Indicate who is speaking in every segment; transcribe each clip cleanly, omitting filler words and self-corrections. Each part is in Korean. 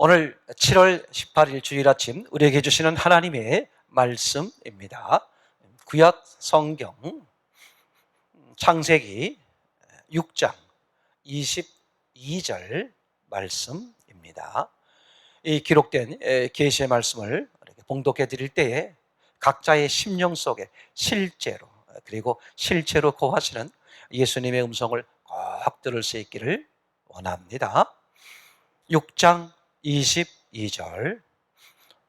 Speaker 1: 오늘 7월 18일 주일 아침 우리에게 주시는 하나님의 말씀입니다. 구약 성경 창세기 6장 22절 말씀입니다. 이 기록된 계시의 말씀을 봉독해 드릴 때에 각자의 심령 속에 실제로 그리고 실제로 거하시는 예수님의 음성을 꼭 들을 수 있기를 원합니다. 6장 22절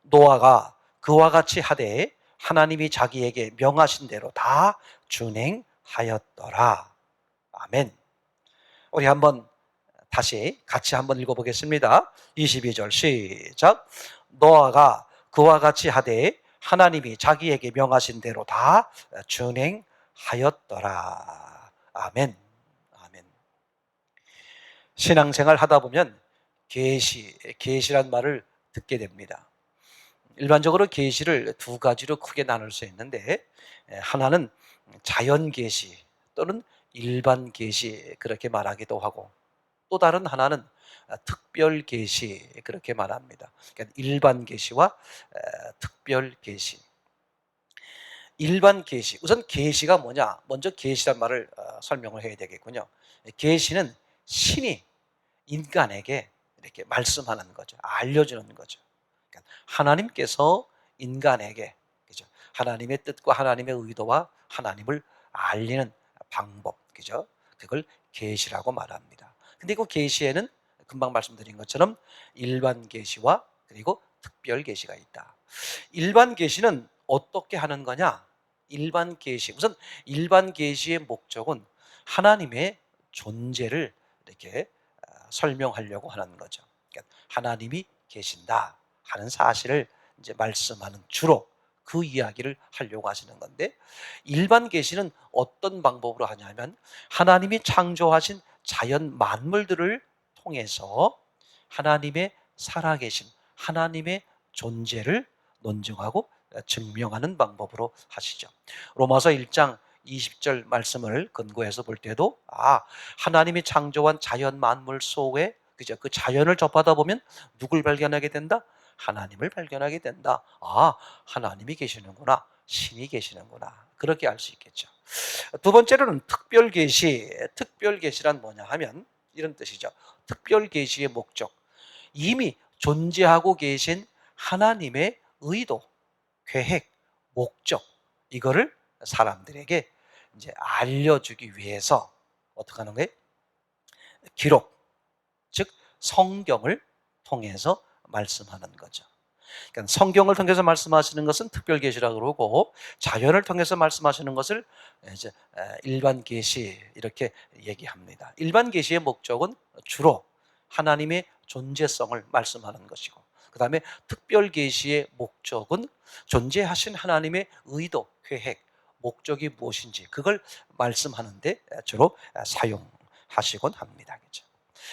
Speaker 1: 노아가 그와 같이 하되 하나님이 자기에게 명하신 대로 다 준행하였더라. 아멘. 우리 한번 다시 같이 한번 읽어보겠습니다. 22절 시작. 노아가 그와 같이 하되 하나님이 자기에게 명하신 대로 다 준행하였더라. 아멘. 아멘. 신앙생활 하다 보면 계시란 말을 듣게 됩니다. 일반적으로 계시를 두 가지로 크게 나눌 수 있는데, 하나는 자연 계시 또는 일반 계시 그렇게 말하기도 하고, 또 다른 하나는 특별 계시 그렇게 말합니다. 그러니까 일반 계시와 특별 계시. 일반 계시, 우선 계시가 뭐냐? 먼저 계시란 말을 설명을 해야 되겠군요. 계시는 신이 인간에게 이렇게 말씀하는 거죠. 알려주는 거죠. 그러니까 하나님께서 인간에게, 그죠? 하나님의 뜻과 하나님의 의도와 하나님을 알리는 방법, 그죠? 그걸 계시라고 말합니다. 근데 그 계시에는 금방 말씀드린 것처럼 일반 계시와 그리고 특별 계시가 있다. 일반 계시는 어떻게 하는 거냐? 일반 계시, 우선 일반 계시의 목적은 하나님의 존재를 이렇게 설명하려고 하는 거죠. 그러니까 하나님이 계신다 하는 사실을 이제 말씀하는, 주로 그 이야기를 하려고 하시는 건데, 일반 계시는 어떤 방법으로 하냐면 하나님이 창조하신 자연 만물들을 통해서 하나님의 살아계심, 하나님의 존재를 논증하고 증명하는 방법으로 하시죠. 로마서 1장 20절 말씀을 근거해서 볼 때도 하나님이 창조한 자연 만물 속에, 그죠? 그 자연을 접하다 보면 누굴 발견하게 된다? 하나님을 발견하게 된다. 하나님이 계시는구나. 신이 계시는구나. 그렇게 알 수 있겠죠. 두 번째로는 특별 계시. 특별 계시란 뭐냐 하면 이런 뜻이죠. 특별 계시의 목적. 이미 존재하고 계신 하나님의 의도, 계획, 목적, 이거를 사람들에게 이제 알려주기 위해서 어떻게 하는 거예요? 기록, 즉 성경을 통해서 말씀하는 거죠. 그러니까 성경을 통해서 말씀하시는 것은 특별 계시라고 그러고, 자연을 통해서 말씀하시는 것을 이제 일반 계시 이렇게 얘기합니다. 일반 계시의 목적은 주로 하나님의 존재성을 말씀하는 것이고, 그다음에 특별 계시의 목적은 존재하신 하나님의 의도, 계획, 목적이 무엇인지 그걸 말씀하는데 주로 사용하시곤 합니다. 그죠?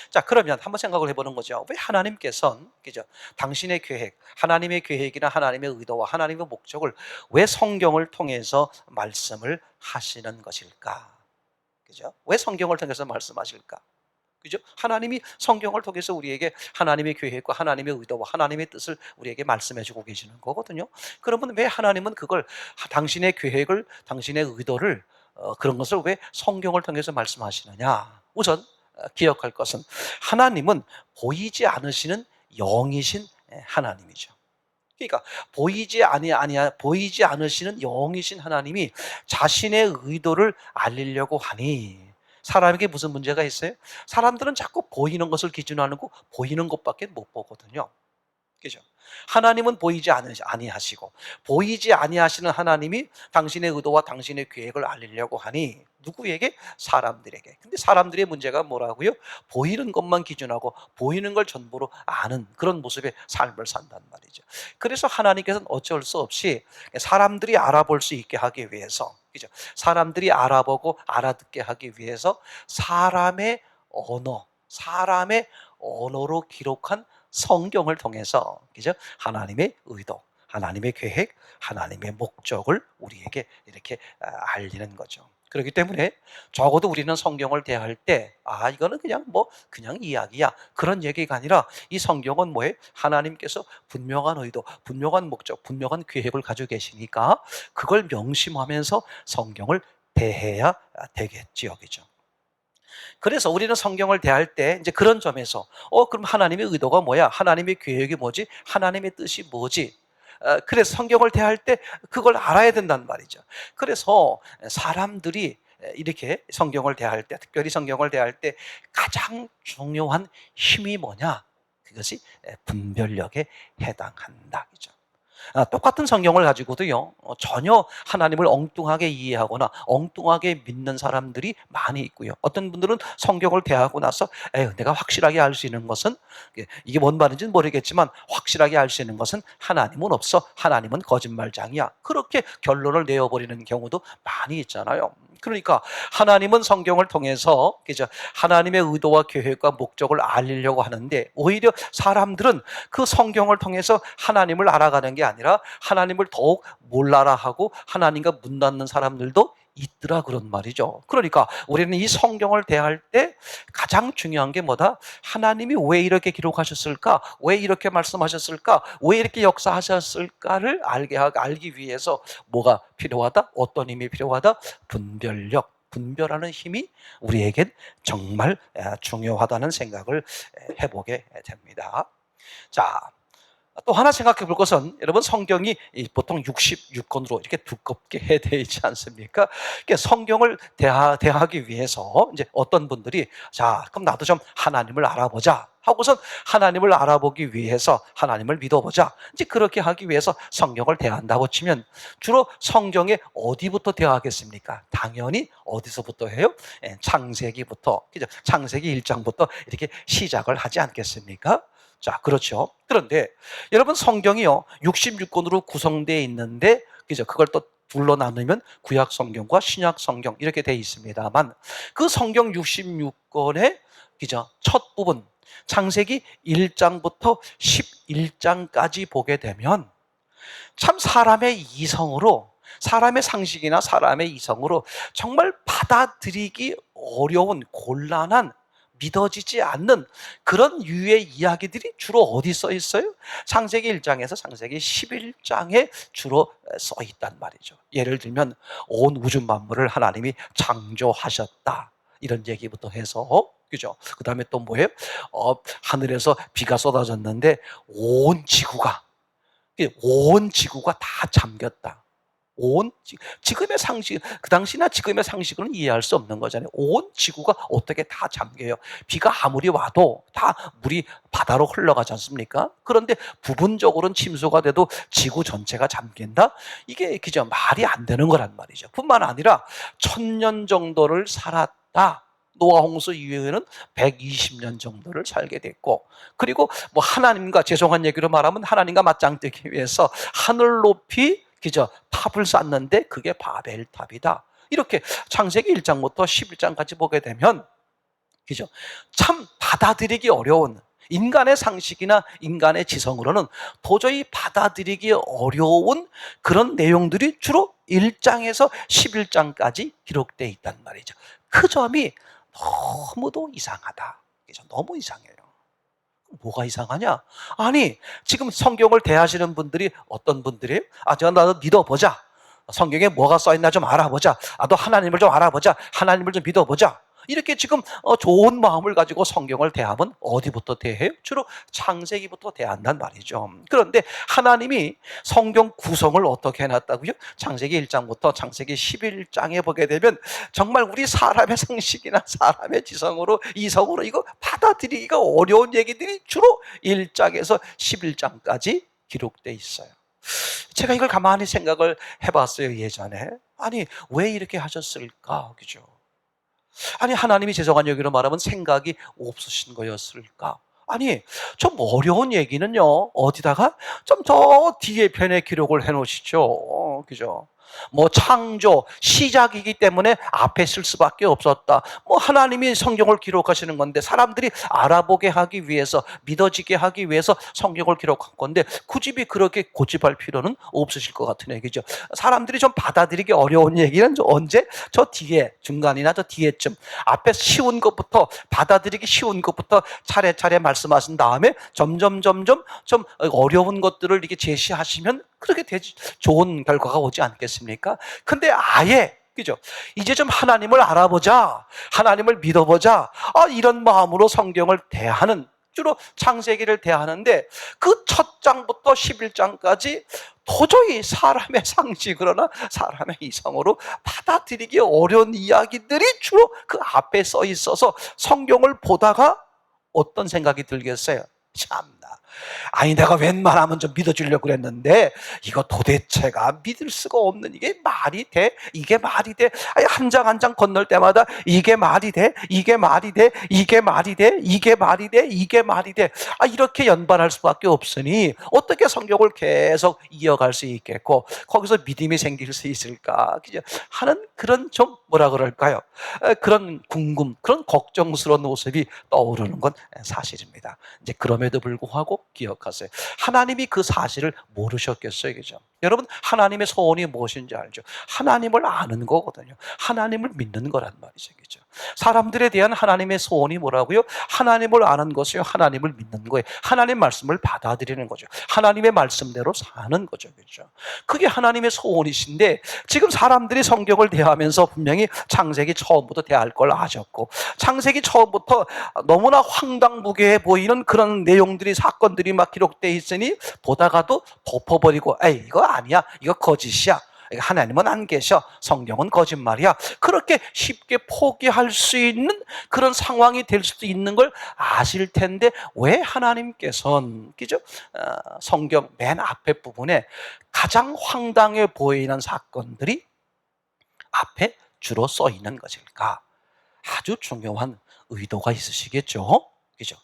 Speaker 1: 자, 그러면 한번 생각을 해보는 거죠. 왜 하나님께서는, 그죠? 당신의 계획, 하나님의 계획이나 하나님의 의도와 하나님의 목적을 왜 성경을 통해서 말씀을 하시는 것일까? 그죠? 왜 성경을 통해서 말씀하실까? 그죠? 하나님이 성경을 통해서 우리에게 하나님의 계획과 하나님의 의도와 하나님의 뜻을 우리에게 말씀해 주고 계시는 거거든요. 그러면 왜 하나님은 그걸, 당신의 계획을, 당신의 의도를, 그런 것을 왜 성경을 통해서 말씀하시느냐? 우선 기억할 것은 하나님은 보이지 않으시는 영이신 하나님이죠. 그러니까 보이지 않으시는 영이신 하나님이 자신의 의도를 알리려고 하니, 사람에게 무슨 문제가 있어요? 사람들은 자꾸 보이는 것을 기준으로 하고 보이는 것밖에 못 보거든요. 그죠? 하나님은 보이지 아니하시고, 보이지 아니하시는 하나님이 당신의 의도와 당신의 계획을 알리려고 하니 누구에게? 사람들에게. 근데 사람들의 문제가 뭐라고요? 보이는 것만 기준하고 보이는 걸 전부로 아는 그런 모습의 삶을 산단 말이죠. 그래서 하나님께서는 어쩔 수 없이 사람들이 알아볼 수 있게 하기 위해서, 그죠? 사람들이 알아보고 알아듣게 하기 위해서 사람의 언어로 기록한 성경을 통해서, 그죠? 하나님의 의도, 하나님의 계획, 하나님의 목적을 우리에게 이렇게 알리는 거죠. 그렇기 때문에 적어도 우리는 성경을 대할 때, 이거는 그냥 그냥 이야기야, 그런 얘기가 아니라 이 성경은 뭐예요? 하나님께서 분명한 의도, 분명한 목적, 분명한 계획을 가지고 계시니까 그걸 명심하면서 성경을 대해야 되겠지요. 그죠? 그래서 우리는 성경을 대할 때 이제 그런 점에서 그럼 하나님의 의도가 뭐야? 하나님의 계획이 뭐지? 하나님의 뜻이 뭐지? 그래서 성경을 대할 때 그걸 알아야 된단 말이죠. 그래서 사람들이 이렇게 성경을 대할 때, 특별히 성경을 대할 때 가장 중요한 힘이 뭐냐? 그것이 분별력에 해당한다. 그죠? 똑같은 성경을 가지고도요, 전혀 하나님을 엉뚱하게 이해하거나 엉뚱하게 믿는 사람들이 많이 있고요. 어떤 분들은 성경을 대하고 나서 내가 확실하게 알 수 있는 것은, 이게 뭔 말인지는 모르겠지만 확실하게 알 수 있는 것은 하나님은 없어, 하나님은 거짓말장이야, 그렇게 결론을 내어버리는 경우도 많이 있잖아요. 그러니까 하나님은 성경을 통해서, 그죠, 하나님의 의도와 계획과 목적을 알리려고 하는데, 오히려 사람들은 그 성경을 통해서 하나님을 알아가는 게 아니라 하나님을 더욱 몰라라 하고 하나님과 문 닫는 사람들도 있더라, 그런 말이죠. 그러니까 우리는 이 성경을 대할 때 가장 중요한 게 뭐다? 하나님이 왜 이렇게 기록하셨을까? 왜 이렇게 말씀하셨을까? 왜 이렇게 역사하셨을까를 알기 위해서 뭐가 필요하다? 어떤 힘이 필요하다? 분별력, 분별하는 힘이 우리에겐 정말 중요하다는 생각을 해보게 됩니다. 자, 또 하나 생각해 볼 것은, 여러분, 성경이 보통 66권으로 이렇게 두껍게 되어 있지 않습니까? 성경을 대하기 위해서 이제 어떤 분들이, 자, 그럼 나도 좀 하나님을 알아보자 하고선 하나님을 알아보기 위해서 하나님을 믿어보자, 이제 그렇게 하기 위해서 성경을 대한다고 치면 주로 성경의 어디부터 대하겠습니까? 당연히 어디서부터 해요? 창세기부터, 그죠? 창세기 1장부터 이렇게 시작을 하지 않겠습니까? 자, 그렇죠. 그런데 여러분, 성경이요 66권으로 구성되어 있는데, 그죠? 그걸 또 둘로 나누면 구약 성경과 신약 성경 이렇게 되어 있습니다만, 그 성경 66권의, 그죠, 첫 부분 창세기 1장부터 11장까지 보게 되면 참 사람의 이성으로, 사람의 상식이나 사람의 이성으로 정말 받아들이기 어려운, 곤란한, 믿어지지 않는 그런 유의 이야기들이 주로 어디 써 있어요? 창세기 1장에서 창세기 11장에 주로 써 있단 말이죠. 예를 들면 온 우주 만물을 하나님이 창조하셨다, 이런 얘기부터 해서, 그죠? 그 다음에 또 뭐예요? 하늘에서 비가 쏟아졌는데 온 지구가 다 잠겼다. 지금의 상식, 그 당시나 지금의 상식으로는 이해할 수 없는 거잖아요. 온 지구가 어떻게 다 잠겨요? 비가 아무리 와도 다 물이 바다로 흘러가지 않습니까? 그런데 부분적으로는 침수가 돼도 지구 전체가 잠긴다? 이게 그저 말이 안 되는 거란 말이죠. 뿐만 아니라 1000년 정도를 살았다. 노아 홍수 이후에는 120년 정도를 살게 됐고, 그리고 하나님과, 죄송한 얘기로 말하면 하나님과 맞짱 뜨기 위해서 하늘 높이, 그죠, 탑을 쌓는데 그게 바벨탑이다. 이렇게 창세기 1장부터 11장까지 보게 되면, 그죠, 참 받아들이기 어려운, 인간의 상식이나 인간의 지성으로는 도저히 받아들이기 어려운 그런 내용들이 주로 1장에서 11장까지 기록되어 있단 말이죠. 그 점이 너무도 이상하다. 그죠? 너무 이상해요. 뭐가 이상하냐? 아니, 지금 성경을 대하시는 분들이 어떤 분들이에요? 제가 나도 믿어보자, 성경에 뭐가 써있나 좀 알아보자, 너 하나님을 좀 알아보자, 하나님을 좀 믿어보자, 이렇게 지금 좋은 마음을 가지고 성경을 대하면 어디부터 대해요? 주로 창세기부터 대한단 말이죠. 그런데 하나님이 성경 구성을 어떻게 해놨다고요? 창세기 1장부터 창세기 11장에 보게 되면 정말 우리 사람의 상식이나 사람의 지성으로, 이성으로 이거 받아들이기가 어려운 얘기들이 주로 1장에서 11장까지 기록돼 있어요. 제가 이걸 가만히 생각을 해봤어요, 예전에. 아니, 왜 이렇게 하셨을까? 그죠? 아니, 하나님이, 죄송한 얘기로 말하면 생각이 없으신 거였을까? 아니, 좀 어려운 얘기는요, 어디다가 좀 더 뒤에 편에 기록을 해 놓으시죠. 그죠? 뭐 창조, 시작이기 때문에 앞에 쓸 수밖에 없었다. 뭐 하나님이 성경을 기록하시는 건데 사람들이 알아보게 하기 위해서, 믿어지게 하기 위해서 성경을 기록한 건데 굳이 그렇게 고집할 필요는 없으실 것 같은 얘기죠. 사람들이 좀 받아들이기 어려운 얘기는 언제? 저 뒤에, 중간이나 저 뒤에쯤. 앞에 쉬운 것부터, 받아들이기 쉬운 것부터 차례차례 말씀하신 다음에 점점 좀 어려운 것들을 이렇게 제시하시면 그렇게 좋은 결과가 오지 않겠습니까? 근데 아예, 그죠? 이제 좀 하나님을 알아보자, 하나님을 믿어보자, 이런 마음으로 성경을 대하는, 주로 창세기를 대하는데 그 첫 장부터 11장까지 도저히 사람의 상식으로나 사람의 이성으로 받아들이기 어려운 이야기들이 주로 그 앞에 써 있어서 성경을 보다가 어떤 생각이 들겠어요? 참나, 아니 내가 웬만하면 좀 믿어주려고 그랬는데 이거 도대체가 믿을 수가 없는, 이게 말이 돼? 이게 말이 돼? 한 장 한 장 건널 때마다 이게 말이 돼? 이게 말이 돼? 이게 말이 돼? 이게 말이 돼? 이게 말이 돼? 이렇게 연발할 수밖에 없으니 어떻게 성경을 계속 이어갈 수 있겠고 거기서 믿음이 생길 수 있을까 하는 그런 좀 뭐라 그럴까요? 그런 궁금, 그런 걱정스러운 모습이 떠오르는 건 사실입니다. 이제 그럼에도 불구하고 기억하세요. 하나님이 그 사실을 모르셨겠어요, 그죠? 여러분, 하나님의 소원이 무엇인지 알죠? 하나님을 아는 거거든요. 하나님을 믿는 거란 말이죠, 그죠? 사람들에 대한 하나님의 소원이 뭐라고요? 하나님을 아는 것이요, 하나님을 믿는 거예요. 하나님 말씀을 받아들이는 거죠. 하나님의 말씀대로 사는 거죠, 그죠? 그게 하나님의 소원이신데 지금 사람들이 성경을 대하면서 분명히 창세기 처음부터 대할 걸 아셨고 창세기 처음부터 너무나 황당무계해 보이는 그런 내용들이, 사건들이 막 기록되어 있으니 보다가도 덮어버리고 에이 이거 아니야, 이거 거짓이야, 하나님은 안 계셔, 성경은 거짓말이야, 그렇게 쉽게 포기할 수 있는 그런 상황이 될 수도 있는 걸 아실 텐데 왜 하나님께서는, 그죠? 성경 맨 앞에 부분에 가장 황당해 보이는 사건들이 앞에 주로 써 있는 것일까? 아주 중요한 의도가 있으시겠죠? 그죠?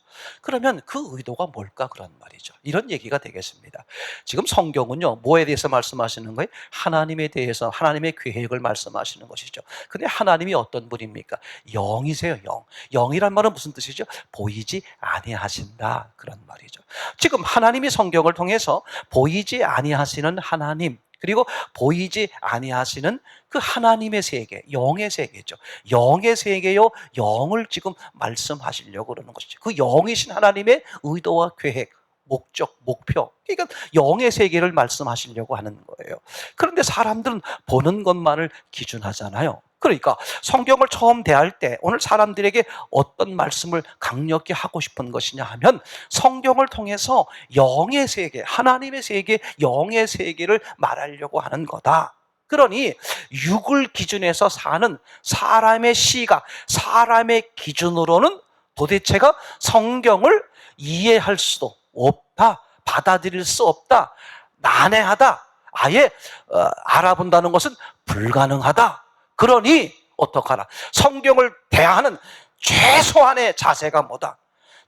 Speaker 1: 그러면 그 의도가 뭘까? 그런 말이죠. 이런 얘기가 되겠습니다. 지금 성경은요, 뭐에 대해서 말씀하시는 거예요? 하나님에 대해서, 하나님의 계획을 말씀하시는 것이죠. 근데 하나님이 어떤 분입니까? 영이세요, 영. 영이란 말은 무슨 뜻이죠? 보이지 아니하신다. 그런 말이죠. 지금 하나님이 성경을 통해서 보이지 아니하시는 하나님, 그리고 보이지 아니하시는 그 하나님의 세계, 영의 세계죠. 영의 세계요, 영을 지금 말씀하시려고 그러는 것이죠. 그 영이신 하나님의 의도와 계획, 목적, 목표, 그러니까 영의 세계를 말씀하시려고 하는 거예요. 그런데 사람들은 보는 것만을 기준하잖아요. 그러니까 성경을 처음 대할 때 오늘 사람들에게 어떤 말씀을 강력히 하고 싶은 것이냐 하면 성경을 통해서 영의 세계, 하나님의 세계, 영의 세계를 말하려고 하는 거다. 그러니 육을 기준해서 사는 사람의 시각, 사람의 기준으로는 도대체가 성경을 이해할 수도 없다, 받아들일 수 없다, 난해하다, 아예 알아본다는 것은 불가능하다. 그러니 어떡하나? 성경을 대하는 최소한의 자세가 뭐다?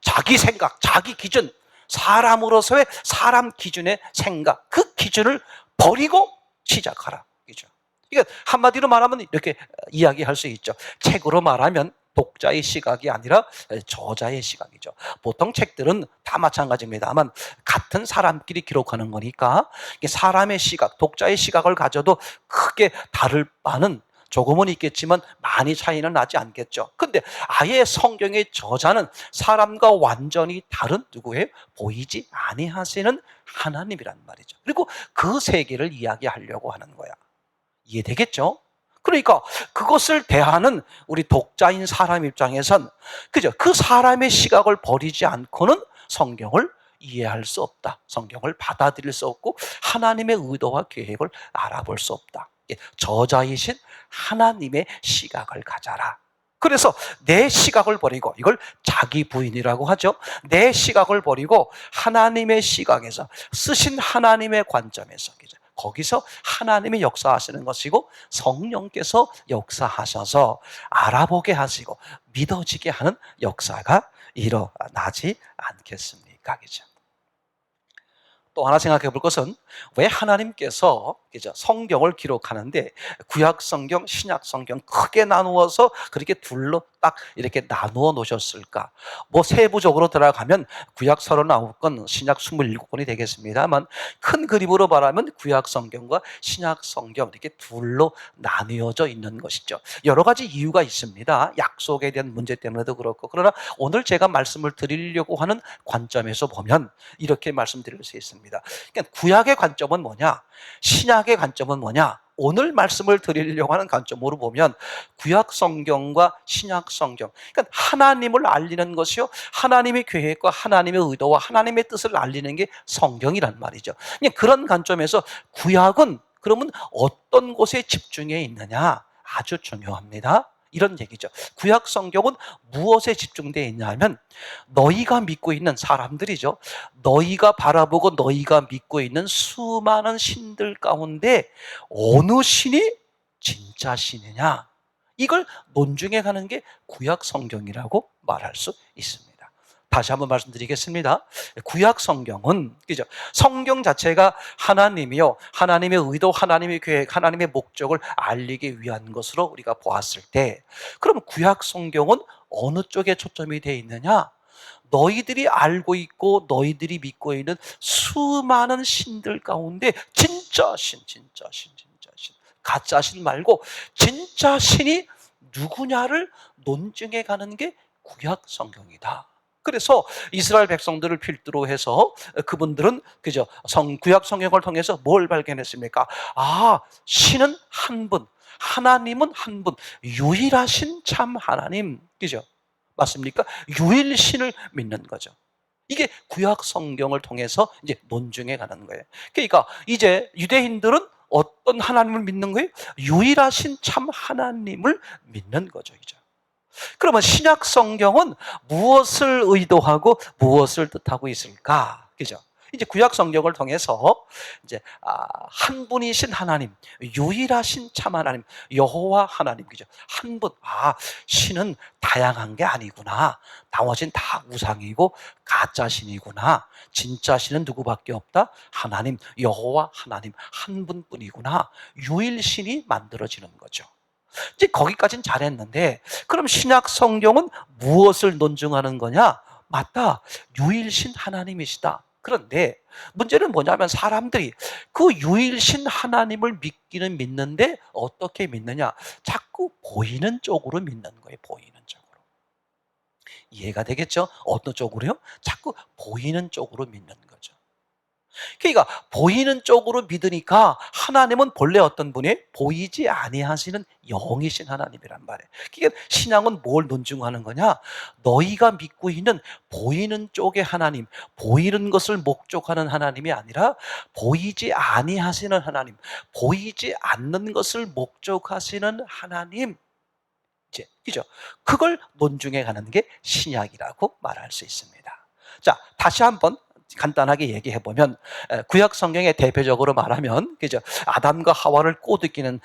Speaker 1: 자기 생각, 자기 기준, 사람으로서의 사람 기준의 생각, 그 기준을 버리고 시작하라. 그죠? 그러니까 한마디로 말하면 이렇게 이야기할 수 있죠. 책으로 말하면 독자의 시각이 아니라 저자의 시각이죠. 보통 책들은 다 마찬가지입니다만 같은 사람끼리 기록하는 거니까 사람의 시각, 독자의 시각을 가져도 크게 다를 바는 조금은 있겠지만 많이 차이는 나지 않겠죠. 근데 아예 성경의 저자는 사람과 완전히 다른 누구예요? 보이지 아니하시는 하나님이란 말이죠. 그리고 그 세계를 이야기하려고 하는 거야. 이해되겠죠? 그러니까 그것을 대하는 우리 독자인 사람 입장에선 그죠? 그 사람의 시각을 버리지 않고는 성경을 이해할 수 없다. 성경을 받아들일 수 없고 하나님의 의도와 계획을 알아볼 수 없다. 저자이신 하나님의 시각을 가져라. 그래서 내 시각을 버리고, 이걸 자기 부인이라고 하죠. 내 시각을 버리고 하나님의 시각에서, 쓰신 하나님의 관점에서, 거기서 하나님이 역사하시는 것이고 성령께서 역사하셔서 알아보게 하시고 믿어지게 하는 역사가 일어나지 않겠습니까? 그죠? 또 하나 생각해 볼 것은 왜 하나님께서 그죠? 성경을 기록하는데 구약 성경, 신약 성경 크게 나누어서 그렇게 둘로 딱 이렇게 나누어 놓으셨을까? 뭐 세부적으로 들어가면 구약 39권, 신약 27권이 되겠습니다만 큰 그림으로 말하면 구약 성경과 신약 성경 이렇게 둘로 나뉘어져 있는 것이죠. 여러 가지 이유가 있습니다. 약속에 대한 문제 때문에도 그렇고. 그러나 오늘 제가 말씀을 드리려고 하는 관점에서 보면 이렇게 말씀드릴 수 있습니다. 그러니까 구약의 관점은 뭐냐? 신약의 관점은 뭐냐? 오늘 말씀을 드리려고 하는 관점으로 보면 구약 성경과 신약 성경, 그러니까 하나님을 알리는 것이요, 하나님의 계획과 하나님의 의도와 하나님의 뜻을 알리는 게 성경이란 말이죠. 그냥 그런 관점에서 구약은 그러면 어떤 곳에 집중해 있느냐? 아주 중요합니다. 이런 얘기죠. 구약 성경은 무엇에 집중되어 있냐 하면 너희가 믿고 있는 사람들이죠. 너희가 바라보고 너희가 믿고 있는 수많은 신들 가운데 어느 신이 진짜 신이냐? 이걸 논증해 가는 게 구약 성경이라고 말할 수 있습니다. 다시 한번 말씀드리겠습니다. 구약 성경은 그죠? 성경 자체가 하나님이요, 하나님의 의도, 하나님의 계획, 하나님의 목적을 알리기 위한 것으로 우리가 보았을 때, 그럼 구약 성경은 어느 쪽에 초점이 되어 있느냐? 너희들이 알고 있고 너희들이 믿고 있는 수많은 신들 가운데 진짜 신, 진짜 신, 진짜 신, 가짜 신 말고 진짜 신이 누구냐를 논증해 가는 게 구약 성경이다. 그래서 이스라엘 백성들을 필두로 해서 그분들은 그죠? 구약 성경을 통해서 뭘 발견했습니까? 아, 신은 한 분, 하나님은 한 분, 유일하신 참 하나님, 그죠? 맞습니까? 유일신을 믿는 거죠. 이게 구약 성경을 통해서 이제 논증해 가는 거예요. 그러니까 이제 유대인들은 어떤 하나님을 믿는 거예요? 유일하신 참 하나님을 믿는 거죠, 이제. 그러면 신약 성경은 무엇을 의도하고 무엇을 뜻하고 있을까? 그죠? 이제 구약 성경을 통해서 이제 한 분이신 하나님, 유일하신 참 하나님, 여호와 하나님, 그죠? 한 분. 신은 다양한 게 아니구나. 나머지는 다 우상이고 가짜 신이구나. 진짜 신은 누구밖에 없다? 하나님, 여호와 하나님 한 분뿐이구나. 유일신이 만들어지는 거죠. 이제 거기까지는 잘했는데, 그럼 신약 성경은 무엇을 논증하는 거냐? 맞다. 유일신 하나님이시다. 그런데 문제는 뭐냐면 사람들이 그 유일신 하나님을 믿기는 믿는데 어떻게 믿느냐? 자꾸 보이는 쪽으로 믿는 거예요. 보이는 쪽으로. 이해가 되겠죠? 어떤 쪽으로요? 자꾸 보이는 쪽으로 믿는 거죠. 그러니까 보이는 쪽으로 믿으니까 하나님은 본래 어떤 분이 보이지 아니하시는 영이신 하나님이란 말이에요. 그러니까 신앙은 뭘 논증하는 거냐? 너희가 믿고 있는 보이는 쪽의 하나님, 보이는 것을 목적하는 하나님이 아니라 보이지 아니하시는 하나님, 보이지 않는 것을 목적하시는 하나님, 이제 그죠? 그걸 논증해 가는 게 신약이라고 말할 수 있습니다. 자, 다시 한번 간단하게 얘기해 보면 구약 성경에 대표적으로 말하면 그죠? 아담과 하와를 꼬드기는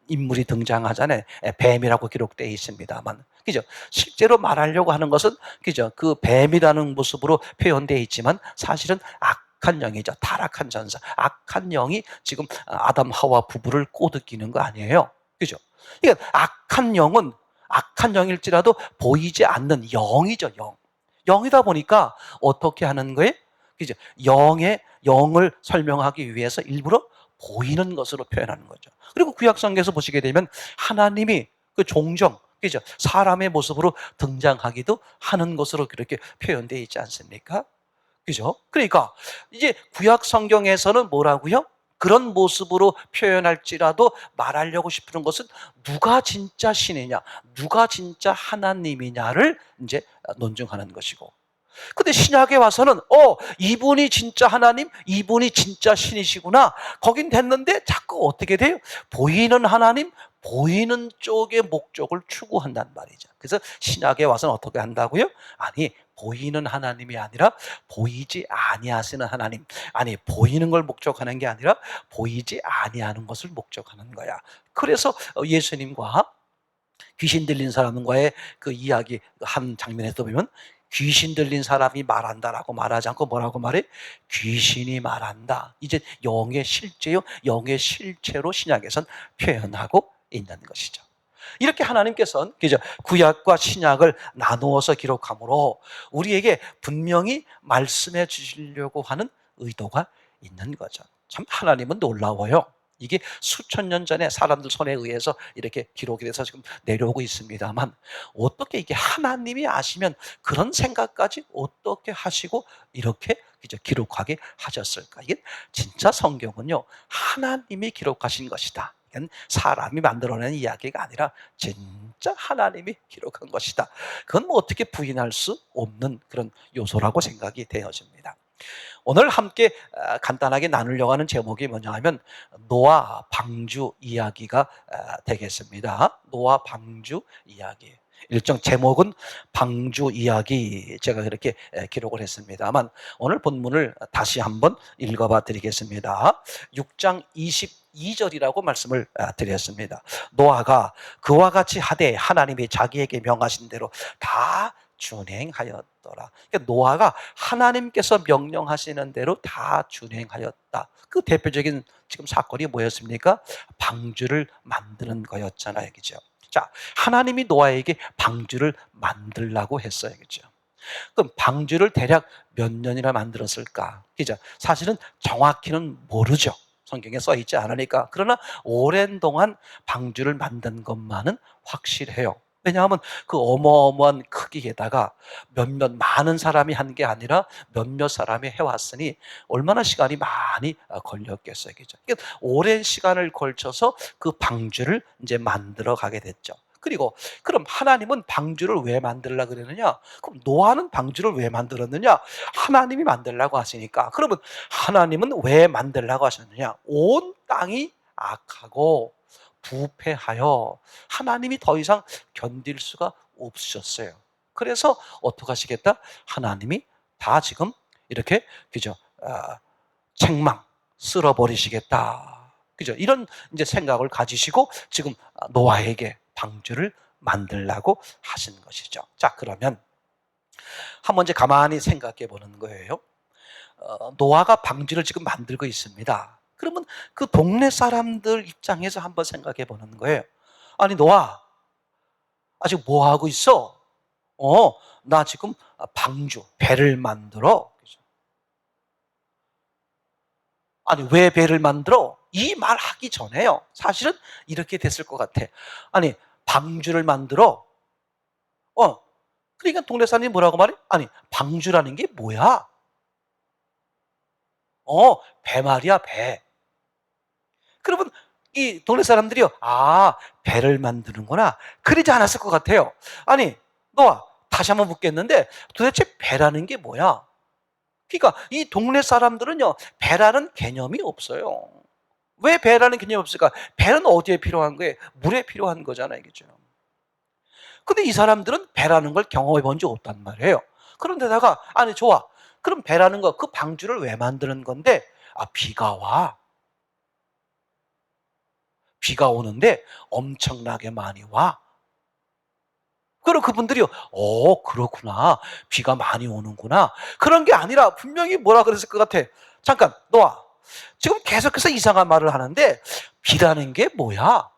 Speaker 1: 인물이 등장하잖아요. 뱀이라고 기록되어 있습니다만, 그죠? 실제로 말하려고 하는 것은 그죠? 그 뱀이라는 모습으로 표현되어 있지만 사실은 악한 영이죠. 타락한 전사, 악한 영이 지금 아담 하와 부부를 꼬드기는 거 아니에요? 그죠? 그러니까 악한 영일지라도 보이지 않는 영이죠, 영. 영이다 보니까 어떻게 하는 거예요? 그죠? 영을 설명하기 위해서 일부러 보이는 것으로 표현하는 거죠. 그리고 구약 성경에서 보시게 되면 하나님이 그 종종, 그죠? 사람의 모습으로 등장하기도 하는 것으로 그렇게 표현되어 있지 않습니까? 그죠? 그러니까 이제 구약 성경에서는 뭐라고요? 그런 모습으로 표현할지라도 말하려고 싶은 것은 누가 진짜 신이냐, 누가 진짜 하나님이냐를 이제 논증하는 것이고, 근데 신약에 와서는 이분이 진짜 하나님, 이분이 진짜 신이시구나. 거긴 됐는데 자꾸 어떻게 돼요? 보이는 하나님, 보이는 쪽의 목적을 추구한단 말이죠. 그래서 신약에 와서는 어떻게 한다고요? 아니, 보이는 하나님이 아니라 보이지 아니하시는 하나님. 아니, 보이는 걸 목적하는 게 아니라 보이지 아니하는 것을 목적하는 거야. 그래서 예수님과 귀신 들린 사람과의 그 이야기 한 장면에서 보면 귀신 들린 사람이 말한다라고 말하지 않고 뭐라고 말해? 귀신이 말한다. 이제 영의 실제요, 영의 실체로 신약에선 표현하고 있는 것이죠. 이렇게 하나님께서는 그죠, 구약과 신약을 나누어서 기록함으로 우리에게 분명히 말씀해 주시려고 하는 의도가 있는 거죠. 참 하나님은 놀라워요. 이게 수천 년 전에 사람들 손에 의해서 이렇게 기록이 돼서 지금 내려오고 있습니다만, 어떻게 이게 하나님이 아시면 그런 생각까지 어떻게 하시고 이렇게 그죠, 기록하게 하셨을까? 이게 진짜 성경은요, 하나님이 기록하신 것이다. 이건 사람이 만들어낸 이야기가 아니라 진짜 하나님이 기록한 것이다. 그건 뭐 어떻게 부인할 수 없는 그런 요소라고 생각이 되어집니다. 오늘 함께 간단하게 나누려고 하는 제목이 뭐냐 하면 노아 방주 이야기가 되겠습니다. 노아 방주 이야기. 일정 제목은 방주 이야기, 제가 그렇게 기록을 했습니다만 오늘 본문을 다시 한번 읽어봐 드리겠습니다. 6장 22절이라고 말씀을 드렸습니다. 노아가 그와 같이 하되 하나님이 자기에게 명하신 대로 다 준행하였더라. 그러니까 노아가 하나님께서 명령하시는 대로 다 준행하였다. 그 대표적인 지금 사건이 뭐였습니까? 방주를 만드는 거였잖아요. 그죠? 자, 하나님이 노아에게 방주를 만들라고 했어요. 그죠? 그럼 방주를 대략 몇 년이나 만들었을까? 그죠? 사실은 정확히는 모르죠. 성경에 써 있지 않으니까. 그러나 오랜 동안 방주를 만든 것만은 확실해요. 왜냐하면 그 어마어마한 크기에다가 몇몇 많은 사람이 한 게 아니라 몇몇 사람이 해왔으니 얼마나 시간이 많이 걸렸겠어요. 그죠? 그러니까 오랜 시간을 걸쳐서 그 방주를 이제 만들어 가게 됐죠. 그리고 그럼 하나님은 방주를 왜 만들려고 그러느냐? 그럼 노아는 방주를 왜 만들었느냐? 하나님이 만들라고 하시니까. 그러면 하나님은 왜 만들라고 하셨느냐? 온 땅이 악하고 부패하여 하나님이 더 이상 견딜 수가 없으셨어요. 그래서 어떻게 하시겠다? 하나님이 다 지금 이렇게 그죠? 책망 쓸어버리시겠다. 그죠? 이런 이제 생각을 가지시고 지금 노아에게 방주를 만들라고 하신 것이죠. 자, 그러면 한번 이제 가만히 생각해 보는 거예요. 노아가 방주를 지금 만들고 있습니다. 그러면 그 동네 사람들 입장에서 한번 생각해 보는 거예요. 아니, 노아, 아직 뭐 하고 있어? 나 지금 방주, 배를 만들어. 아니, 왜 배를 만들어? 이 말 하기 전에요. 사실은 이렇게 됐을 것 같아. 아니, 방주를 만들어? 그러니까 동네 사람이 뭐라고 말해? 아니, 방주라는 게 뭐야? 배 말이야, 배. 그러면 이 동네 사람들이요, 배를 만드는구나. 그러지 않았을 것 같아요. 아니, 너와 다시 한번 묻겠는데 도대체 배라는 게 뭐야? 그러니까 이 동네 사람들은요, 배라는 개념이 없어요. 왜 배라는 개념이 없을까? 배는 어디에 필요한 거예요? 물에 필요한 거잖아요. 그죠? 근데 이 사람들은 배라는 걸 경험해 본 적 없단 말이에요. 그런데다가, 아니, 좋아. 그럼 배라는 거, 그 방주를 왜 만드는 건데? 비가 와. 비가 오는데 엄청나게 많이 와. 그럼 그분들이요, 그렇구나. 비가 많이 오는구나. 그런 게 아니라 분명히 뭐라 그랬을 것 같아. 잠깐, 너와. 지금 계속해서 이상한 말을 하는데, 비라는 게 뭐야?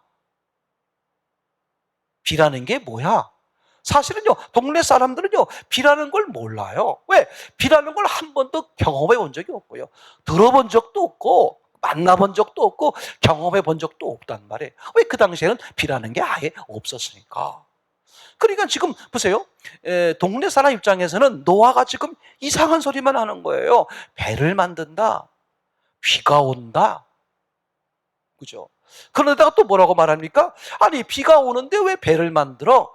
Speaker 1: 비라는 게 뭐야? 사실은요, 동네 사람들은요, 비라는 걸 몰라요. 왜? 비라는 걸 한 번도 경험해 본 적이 없고요. 들어본 적도 없고, 만나본 적도 없고, 경험해 본 적도 없단 말이에요. 왜? 그 당시에는 비라는 게 아예 없었으니까. 그러니까 지금 보세요. 동네 사람 입장에서는 노아가 지금 이상한 소리만 하는 거예요. 배를 만든다. 비가 온다. 그죠? 그런데다가 또 뭐라고 말합니까? 아니, 비가 오는데 왜 배를 만들어?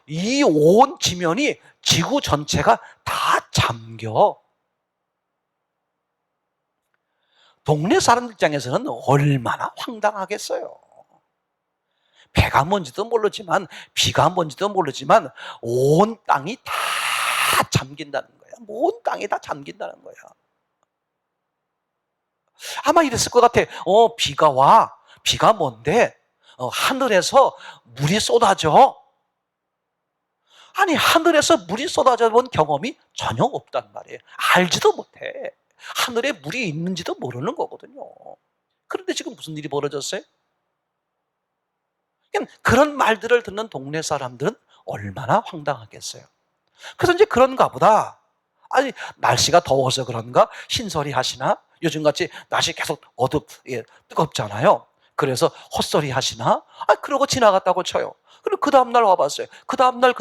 Speaker 1: 이 온 지면이 지구 전체가 다 잠겨. 동네 사람 입장에서는 얼마나 황당하겠어요. 배가 뭔지도 모르지만, 비가 뭔지도 모르지만, 온 땅이 다 잠긴다는 거야. 온 땅이 다 잠긴다는 거야. 아마 이랬을 것 같아. 비가 와. 비가 뭔데? 하늘에서 물이 쏟아져. 아니 하늘에서 물이 쏟아져 본 경험이 전혀 없단 말이에요. 알지도 못해. 하늘에 물이 있는지도 모르는 거거든요. 그런데 지금 무슨 일이 벌어졌어요? 그런 말들을 듣는 동네 사람들은 얼마나 황당하겠어요. 그래서 이제 그런가 보다. 아니 날씨가 더워서 그런가 흰소리 하시나? 요즘같이 날씨 계속 뜨겁잖아요. 그래서 헛소리 하시나? 그러고 지나갔다고 쳐요. 그리고 그 다음날 와봤어요. 그 다음날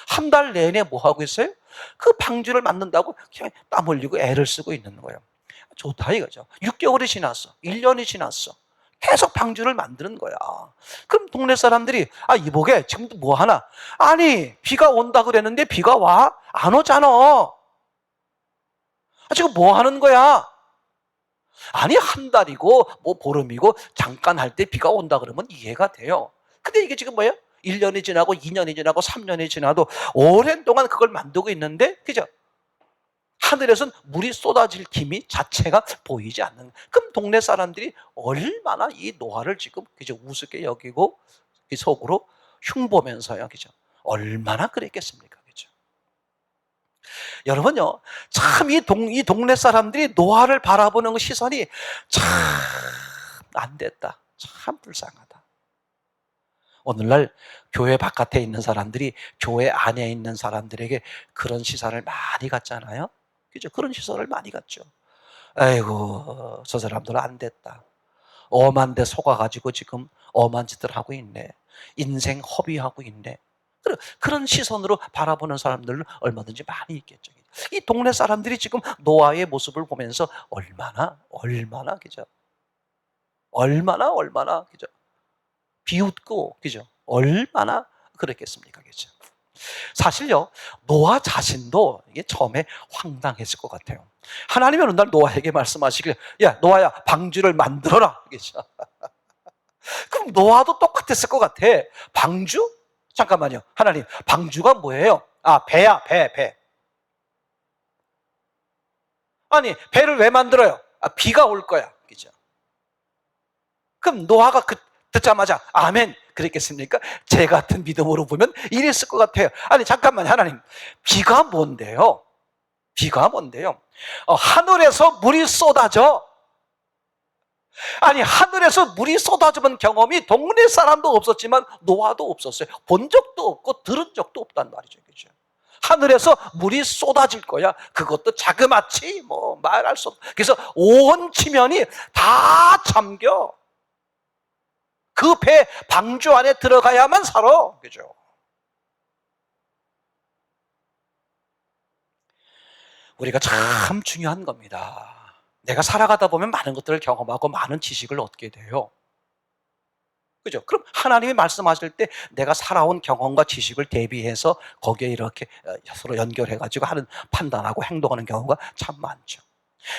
Speaker 1: 한 달 내내 뭐 하고 있어요? 그 방주를 만든다고 그냥 땀 흘리고 애를 쓰고 있는 거예요. 좋다 이거죠. 6개월이 지났어. 1년이 지났어. 계속 방주를 만드는 거야. 그럼 동네 사람들이 이보게 지금 뭐 하나? 아니 비가 온다 그랬는데 비가 와? 안 오잖아. 지금 뭐 하는 거야? 아니 한 달이고 뭐 보름이고 잠깐 할 때 비가 온다 그러면 이해가 돼요. 근데 이게 지금 뭐예요? 1년이 지나고 2년이 지나고 3년이 지나도 오랜 동안 그걸 만들고 있는데 그죠? 하늘에선 물이 쏟아질 기미 자체가 보이지 않는. 그럼 동네 사람들이 얼마나 이 노화를 지금 그죠? 우습게 여기고 속으로 흉보면서요. 그죠? 얼마나 그랬겠습니까? 그죠? 여러분요. 참 이 동네 사람들이 노화를 바라보는 그 시선이 참 안 됐다. 참 불쌍하다. 오늘날 교회 바깥에 있는 사람들이 교회 안에 있는 사람들에게 그런 시선을 많이 갖잖아요. 그죠? 그런 시선을 많이 갖죠. 아이고, 저 사람들 안 됐다. 엄한 데 속아가지고 지금 엄한 짓을 하고 있네. 인생 허비하고 있네. 그런 시선으로 바라보는 사람들은 얼마든지 많이 있겠죠. 이 동네 사람들이 지금 노아의 모습을 보면서 얼마나, 그죠? 얼마나, 그죠? 비웃고, 그죠? 얼마나 그랬겠습니까? 그죠? 사실요, 노아 자신도 이게 처음에 황당했을 것 같아요. 하나님이 어느 날 노아에게 말씀하시길, 야, 노아야, 방주를 만들어라. 그죠? 그럼 노아도 똑같았을 것 같아. 방주? 잠깐만요. 하나님, 방주가 뭐예요? 배야, 배. 아니, 배를 왜 만들어요? 비가 올 거야. 그죠? 그럼 노아가 듣자마자 아멘 그랬겠습니까? 제 같은 믿음으로 보면 이랬을 것 같아요. 아니 잠깐만 하나님, 비가 뭔데요? 비가 뭔데요? 하늘에서 물이 쏟아져. 아니 하늘에서 물이 쏟아지는 경험이 동네 사람도 없었지만 노아도 없었어요. 본 적도 없고 들은 적도 없단 말이죠. 그죠? 하늘에서 물이 쏟아질 거야. 그것도 자그마치 뭐 말할 수 없어. 그래서 온 지면이 다 잠겨. 그 배 방주 안에 들어가야만 살아. 그죠? 우리가 참 중요한 겁니다. 내가 살아가다 보면 많은 것들을 경험하고 많은 지식을 얻게 돼요. 그죠? 그럼 하나님이 말씀하실 때 내가 살아온 경험과 지식을 대비해서 거기에 이렇게 서로 연결해가지고 하는 판단하고 행동하는 경우가 참 많죠.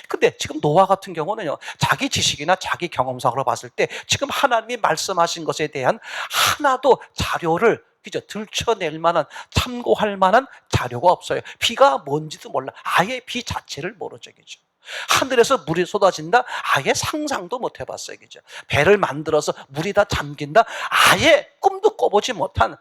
Speaker 1: 근데 지금 노아 같은 경우는요, 자기 지식이나 자기 경험상으로 봤을 때 지금 하나님이 말씀하신 것에 대한 하나도 자료를 그죠? 들춰낼 만한, 참고할 만한 자료가 없어요. 비가 뭔지도 몰라. 아예 비 자체를 모르죠. 그죠? 하늘에서 물이 쏟아진다? 아예 상상도 못 해봤어요. 그죠? 배를 만들어서 물이 다 잠긴다? 아예 꿈도 꿔보지 못한,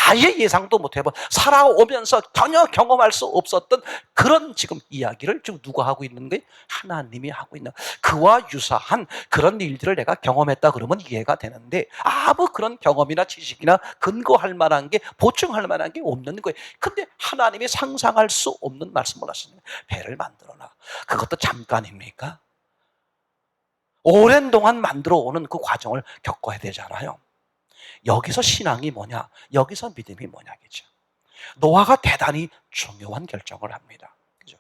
Speaker 1: 아예 예상도 못 해본, 살아오면서 전혀 경험할 수 없었던 그런 지금 이야기를 지금 누가 하고 있는 거예요? 하나님이 하고 있는. 그와 유사한 그런 일들을 내가 경험했다 그러면 이해가 되는데 아무 그런 경험이나 지식이나 근거할 만한 게, 보충할 만한 게 없는 거예요. 근데 하나님이 상상할 수 없는 말씀을 하시는 거예요. 배를 만들어라. 그것도 잠깐입니까? 오랜 동안 만들어 오는 그 과정을 겪어야 되잖아요. 여기서 신앙이 뭐냐? 여기서 믿음이 뭐냐겠죠. 노아가 대단히 중요한 결정을 합니다. 그죠?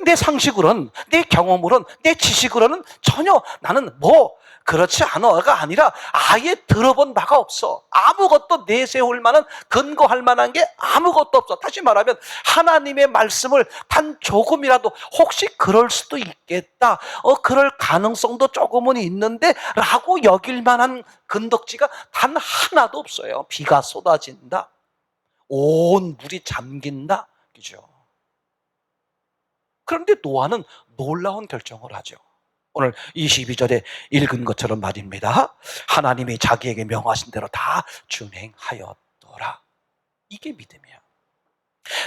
Speaker 1: 내 상식으로는, 내 경험으로는, 내 지식으로는 전혀 나는 그렇지 않아가 아니라 아예 들어본 바가 없어. 아무것도 내세울 만한, 근거할 만한 게 아무것도 없어. 다시 말하면 하나님의 말씀을 단 조금이라도 혹시 그럴 수도 있겠다, 그럴 가능성도 조금은 있는데 라고 여길 만한 근덕지가 단 하나도 없어요. 비가 쏟아진다, 온 물이 잠긴다. 그죠? 그런데 노아는 놀라운 결정을 하죠. 오늘 22절에 읽은 것처럼 말입니다. 하나님이 자기에게 명하신 대로 다 준행하였더라. 이게 믿음이야.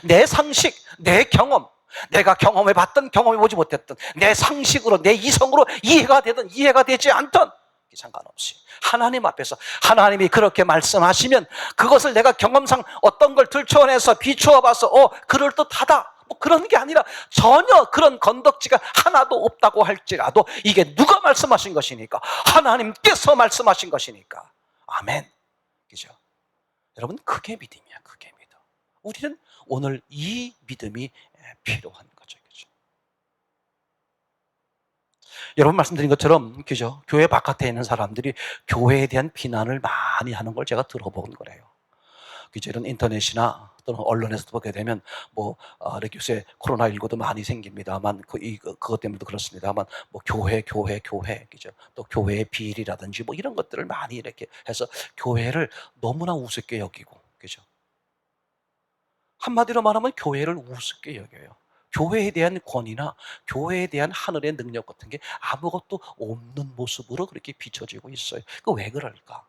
Speaker 1: 내 상식, 내 경험, 내가 경험해봤던 경험해보지 못했던 내 상식으로, 내 이성으로 이해가 되든 이해가 되지 않든 상관없이 하나님 앞에서 하나님이 그렇게 말씀하시면 그것을 내가 경험상 어떤 걸 들춰내서 비추어봐서 그럴듯하다 뭐 그런 게 아니라 전혀 그런 건덕지가 하나도 없다고 할지라도 이게 누가 말씀하신 것이니까? 하나님께서 말씀하신 것이니까. 아멘. 그죠? 여러분, 그게 믿음이야. 그게 믿음. 우리는 오늘 이 믿음이 필요한 거죠. 그죠? 여러분 말씀드린 것처럼, 그죠? 교회 바깥에 있는 사람들이 교회에 대한 비난을 많이 하는 걸 제가 들어본 거래요. 그죠? 이런 인터넷이나 또는 언론에서 보게 되면, 이렇게 요새 코로나19도 많이 생깁니다만, 그것 때문에도 그렇습니다만, 교회, 그죠? 또 교회의 비리라든지 이런 것들을 많이 이렇게 해서 교회를 너무나 우습게 여기고, 그죠? 한마디로 말하면 교회를 우습게 여겨요. 교회에 대한 권위나 교회에 대한 하늘의 능력 같은 게 아무것도 없는 모습으로 그렇게 비춰지고 있어요. 그 왜 그럴까?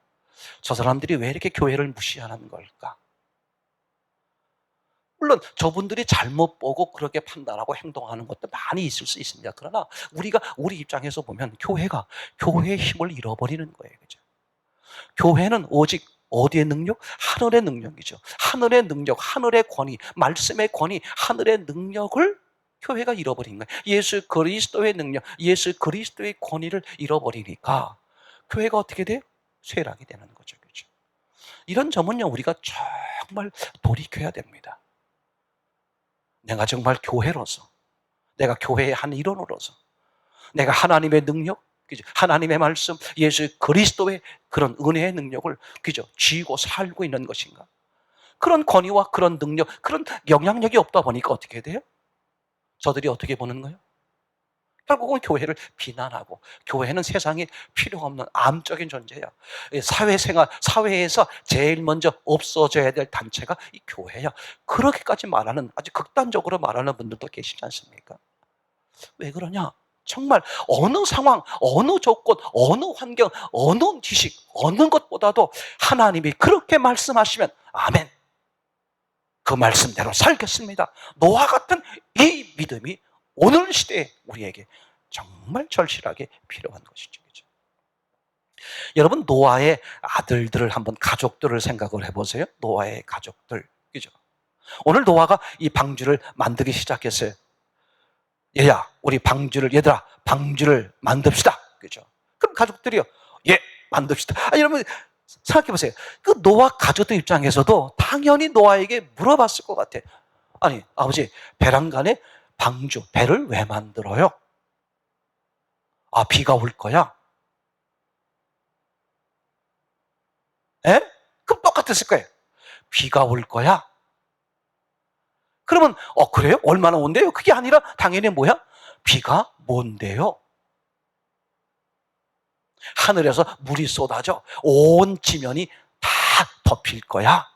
Speaker 1: 저 사람들이 왜 이렇게 교회를 무시하는 걸까? 물론 저분들이 잘못 보고 그렇게 판단하고 행동하는 것도 많이 있을 수 있습니다. 그러나 우리 입장에서 보면 교회가 교회의 힘을 잃어버리는 거예요. 그죠? 교회는 오직 어디의 능력? 하늘의 능력이죠. 하늘의 능력, 하늘의 권위, 말씀의 권위, 하늘의 능력을 교회가 잃어버린 거예요. 예수 그리스도의 능력, 예수 그리스도의 권위를 잃어버리니까 교회가 어떻게 돼요? 쇠락이 되는 거죠. 그렇죠? 이런 점은요, 우리가 정말 돌이켜야 됩니다. 내가 정말 교회로서, 내가 교회의 한 일원으로서, 내가 하나님의 능력, 그죠? 하나님의 말씀, 예수 그리스도의 그런 은혜의 능력을 그죠? 쥐고 살고 있는 것인가? 그런 권위와 그런 능력, 그런 영향력이 없다 보니까 어떻게 돼요? 저들이 어떻게 보는 거예요? 결국은 교회를 비난하고, 교회는 세상에 필요 없는 암적인 존재야. 사회에서 제일 먼저 없어져야 될 단체가 이 교회야. 그렇게까지 말하는, 아주 극단적으로 말하는 분들도 계시지 않습니까? 왜 그러냐? 정말 어느 상황, 어느 조건, 어느 환경, 어느 지식, 어느 것보다도 하나님이 그렇게 말씀하시면 아멘, 그 말씀대로 살겠습니다. 노아 같은 이 믿음이 오늘 시대에 우리에게 정말 절실하게 필요한 것이죠. 그렇죠? 여러분, 노아의 아들들을 한번, 가족들을 생각을 해보세요. 노아의 가족들, 그죠? 오늘 노아가 이 방주를 만들기 시작했어요. 얘들아, 방주를 만듭시다. 그죠? 그럼 가족들이요, 예, 만듭시다. 여러분, 생각해 보세요. 그 노아 가족들 입장에서도 당연히 노아에게 물어봤을 것 같아. 아니, 아버지, 배란간에 배를 왜 만들어요? 비가 올 거야? 에? 그럼 똑같았을 거예요. 비가 올 거야? 그러면 그래요? 얼마나 온대요? 그게 아니라 당연히 뭐야? 비가 뭔데요? 하늘에서 물이 쏟아져 온 지면이 다 덮일 거야.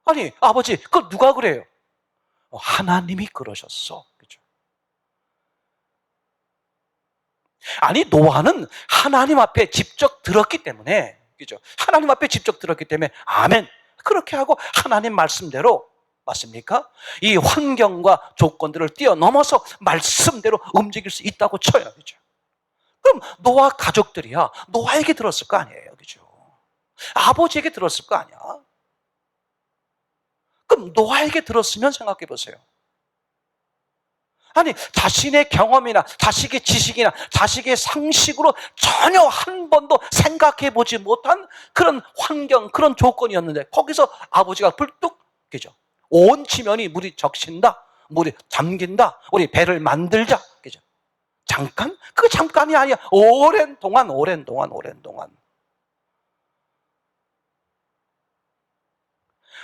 Speaker 1: 아니, 아버지, 그걸 누가 그래요? 하나님이 그러셨어. 그죠? 아니, 노아는 하나님 앞에 직접 들었기 때문에, 그죠? 하나님 앞에 직접 들었기 때문에, 아멘. 그렇게 하고 하나님 말씀대로, 맞습니까? 이 환경과 조건들을 뛰어넘어서 말씀대로 움직일 수 있다고 쳐요. 그죠? 그럼 노아 가족들이야, 노아에게 들었을 거 아니에요. 그죠? 아버지에게 들었을 거 아니야. 그럼 노아에게 들었으면 생각해 보세요. 아니, 자신의 경험이나 자식의 지식이나 자식의 상식으로 전혀 한 번도 생각해 보지 못한 그런 환경, 그런 조건이었는데 거기서 아버지가 불뚝, 그죠? 온 지면이 물이 적신다, 물이 잠긴다, 우리 배를 만들자, 그죠? 잠깐? 그 잠깐이 아니야. 오랜 동안.